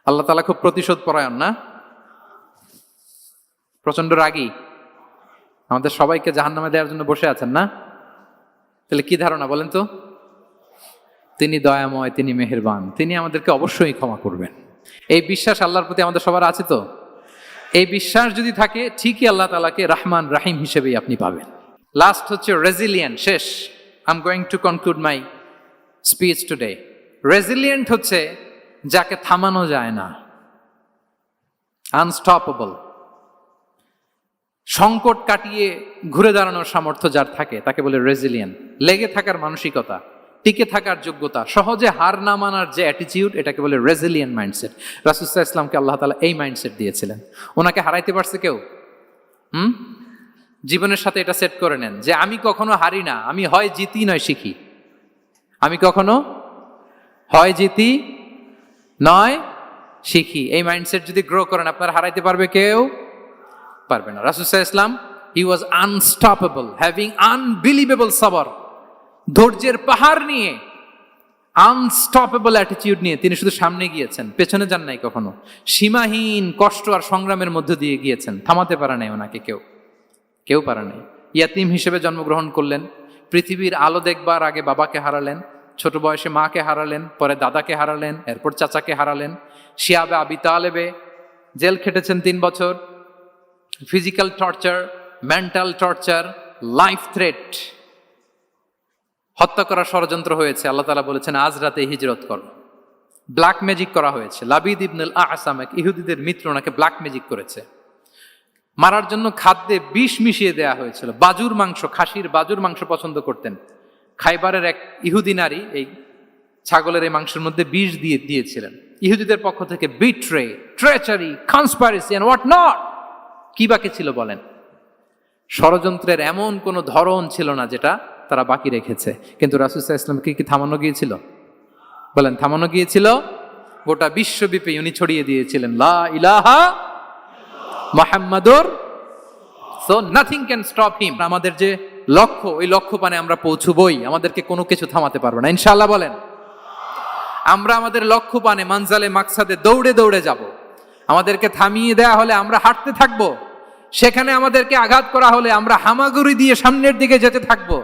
আল্লাহ তাআলা খুব প্রতিশোধ পরায়ণ না? প্রচন্ড রাগী, আমাদের সবাইকে জাহান্নামে দেওয়ার জন্য বসে আছেন না? তাহলে কি ধারণা বলেন তো? তিনি দয়াময়, তিনি মেহেরবান, তিনি আমাদেরকে অবশ্যই ক্ষমা করবেন। এই বিশ্বাস আল্লাহর প্রতি আমাদের সবার আছে তো? এই বিশ্বাস যদি থাকে, ঠিকই আল্লাহ তাআলাকে রহমান রাহিম হিসেবেই আপনি পাবেন। লাস্ট হচ্ছে রেজিলিয়েন্ট। শেষ, I am going to conclude my speech today. Resilient হচ্ছে যাকে থামানো যায় না, আনস্টপেবল। সংকট কাটিয়ে ঘুরে দাঁড়ানোর সামর্থ্য যার থাকে তাকে বলে রেজিলিয়েন্ট। লেগে থাকার মানসিকতা, টিকে থাকার যোগ্যতা, সহজে হার না মানার যে অ্যাটিটিউড, এটাকে বলে রেজিলিয়েন্ট মাইন্ডসেট। রাসূল সাল্লাল্লাহু আলাইহি ওয়াসাল্লামকে আল্লাহ তাআলা এই মাইন্ডসেট দিয়েছিলেন। ওনাকে হারাইতে পারছে কেউ? জীবনের সাথে এটা সেট করে নেন যে আমি কখনো হারি না, আমি হয় জিতি নয় শিখি। আমি কখনো হয় জিতি নয় শিখি। এই মাইন্ডসেট যদি গ্রো করেন, আপনার হারাইতে পারবে কেউ? পারবে না। রাসূল সাল্লাল্লাহু আলাইহি ওয়াসাল্লাম, he was unstoppable, having unbelievable সাবর। ধৈর্যের পাহাড় নিয়ে, আনস্টপেবল অ্যাটিটিউড নিয়ে তিনি শুধু সামনে গিয়েছেন, পেছনে যান নাই কখনো। সীমাহীন কষ্ট আর সংগ্রামের মধ্য দিয়ে গিয়েছেন, থামাতে পারে নাই ওনাকে কেউ পারে নাই। ইয়াতিম হিসেবে জন্মগ্রহণ করলেন, পৃথিবীর আলো দেখবার আগে বাবাকে হারালেন, ছোট বয়সে মাকে হারালেন, পরে দাদাকে হারালেন, এরপর চাচাকে হারালেন। শিয়াবে আবি তালেবে জেল খেটেছেন 3 বছর। Physical torture, mental torture, life threat, হত্যা করার ষড়যন্ত্র হয়েছে। আল্লাহ তাআলা বলেছেন আজ রাতে হিজরত করো। ব্ল্যাক ম্যাজিক করা হয়েছে। লাবিদ ইবনুল আ'সাম, এক ইহুদিদের মিত্র, ওনাকে ব্ল্যাক ম্যাজিক করেছে। মারার জন্য খাদ্যে বিষ মিশিয়ে দেওয়া হয়েছিল। বাজুর মাংস, খাসির বাজুর মাংস পছন্দ করতেন। খাইবারের এক ইহুদি নারী এই ছাগলের এই মাংসের মধ্যে বিষ দিয়েছিলেন। ইহুদিদের পক্ষ থেকে betray, treachery, conspiracy and what not, কি বাকি ছিল বলেন? ষড়যন্ত্রের এমন কোনো ধরন ছিল না যেটা তারা বাকি রেখেছে। কিন্তু রাসূল সাল্লাল্লাহু আলাইহি ওয়াসাল্লামকে কি থামানো গিয়েছিল? বলেন, থামানো গিয়েছিল? গোটা বিশ্বব্যাপী উনি ছড়িয়ে দিয়েছিলেন লা ইলাহা মুহাম্মাদুর, so nothing can stop him. আমাদের যে লক্ষ্য, ওই লক্ষ্য পানে আমরা পৌঁছবই, আমাদেরকে কোনো কিছু থামাতে পারবে না ইনশাআল্লাহ। বলেন, আমরা আমাদের লক্ষ্য পানে, মানজালে মাকসাদে দৌড়ে দৌড়ে যাব। আমাদেরকে থামিয়ে দেয়া হলে আমরা হাঁটতে থাকবো, সেখানে আমাদেরকে আঘাত করা হলে আমরা হামাগুড়ি দিয়ে সামনের দিকে যেতে থাকবো।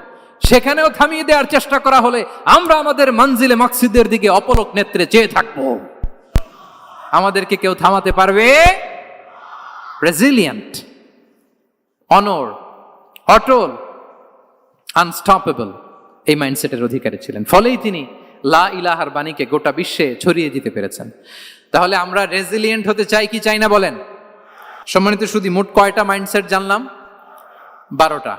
সেখানেও থামিয়ে দেওয়ার চেষ্টা করা হলে আমরা আমাদের মঞ্জিলে মাকসিদের দিকে অপলক নেত্রে চেয়ে থাকবো। আমাদেরকে কেউ থামাতে পারবে? রেজিলিয়েন্ট, অনর, অটল, আনস্টপেবল, এই মাইন্ডসেটের অধিকারী ছিলেন। ফলেই তিনি লা ইলাহার বাণীকে গোটা বিশ্বে ছড়িয়ে দিতে পেরেছেন। তাহলে আমরা রেজিলিয়েন্ট হতে চাই কি চাই না বলেন? সম্মানিত শুধু মোট কয়টা মাইন্ডসেট জানলাম? 12টা।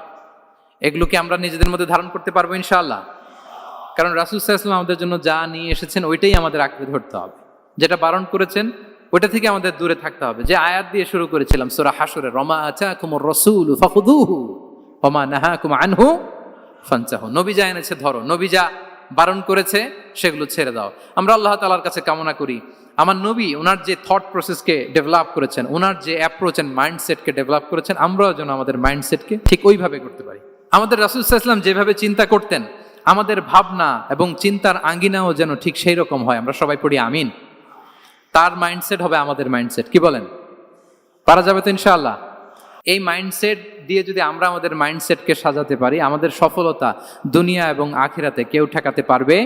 এগুলোকে আমরা নিজেদের মধ্যে ধারণ করতে পারবো ইনশাআল্লাহ। কারণ রাসূল সাল্লাল্লাহু আলাইহি ওয়াসাল্লাম আমাদের জন্য যা নিয়ে এসেছেন ওইটাই আমাদের আঁকড়ে ধরতে হবে। যেটা বারণ করেছেন ওইটা থেকে আমাদের দূরে থাকতে হবে। যে আয়াত দিয়ে শুরু করেছিলাম সূরা হাশরে, রমা আতাকুমুর রাসূলু ফাখুযুহু ওয়া মা নাহাকুম আনহু ফানতাহু। নবী যা এনেছে ধরো, নবী যা বারণ করেছে সেগুলো ছেড়ে দাও। আমরা আল্লাহ তাআলার কাছে কামনা করি আমার নবী ওনার যে থট প্রসেসকে ডেভেলপ করেছেন, ওনার যে অ্যাপ্রোচ এন্ড মাইন্ডসেটকে ডেভেলপ করেছেন, আমরাও যেন আমাদের মাইন্ডসেটকে ঠিক ওইভাবে করতে পারি। আমাদের রাসূল সাল্লাল্লাহু আলাইহি ওয়াসাল্লাম যেভাবে চিন্তা করতেন, আমাদের ভাবনা এবং চিন্তার আঙ্গিনাও যেন ঠিক সেই রকম হয়। আমরা সবাই পড়ি আমিন। তার মাইন্ডসেট হবে আমাদের মাইন্ডসেট। কি বলেন? পারা যাবে তো ইনশাআল্লাহ? এই মাইন্ডসেট দিয়ে যদি আমরা আমাদের মাইন্ডসেটকে সাজাতে পারি, আমাদের সফলতা দুনিয়া এবং আখিরাতে কেউ ঠেকাতে পারবে।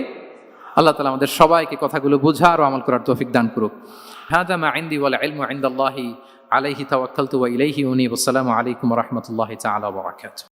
আল্লাহ তাআলা আমাদের সবাইকে কথাগুলো বোঝার ও আমল করার তৌফিক দান করুক। হাযা মা ইনদি ওয়াল ইলমু ইনদাল্লাহি আলাইহি তাওয়াক্কালতু ওয়া ইলাইহি উনীব। আসসালামু আলাইকুম ওয়া রাহমাতুল্লাহি তাআলা ওয়া বারাকাতুহু।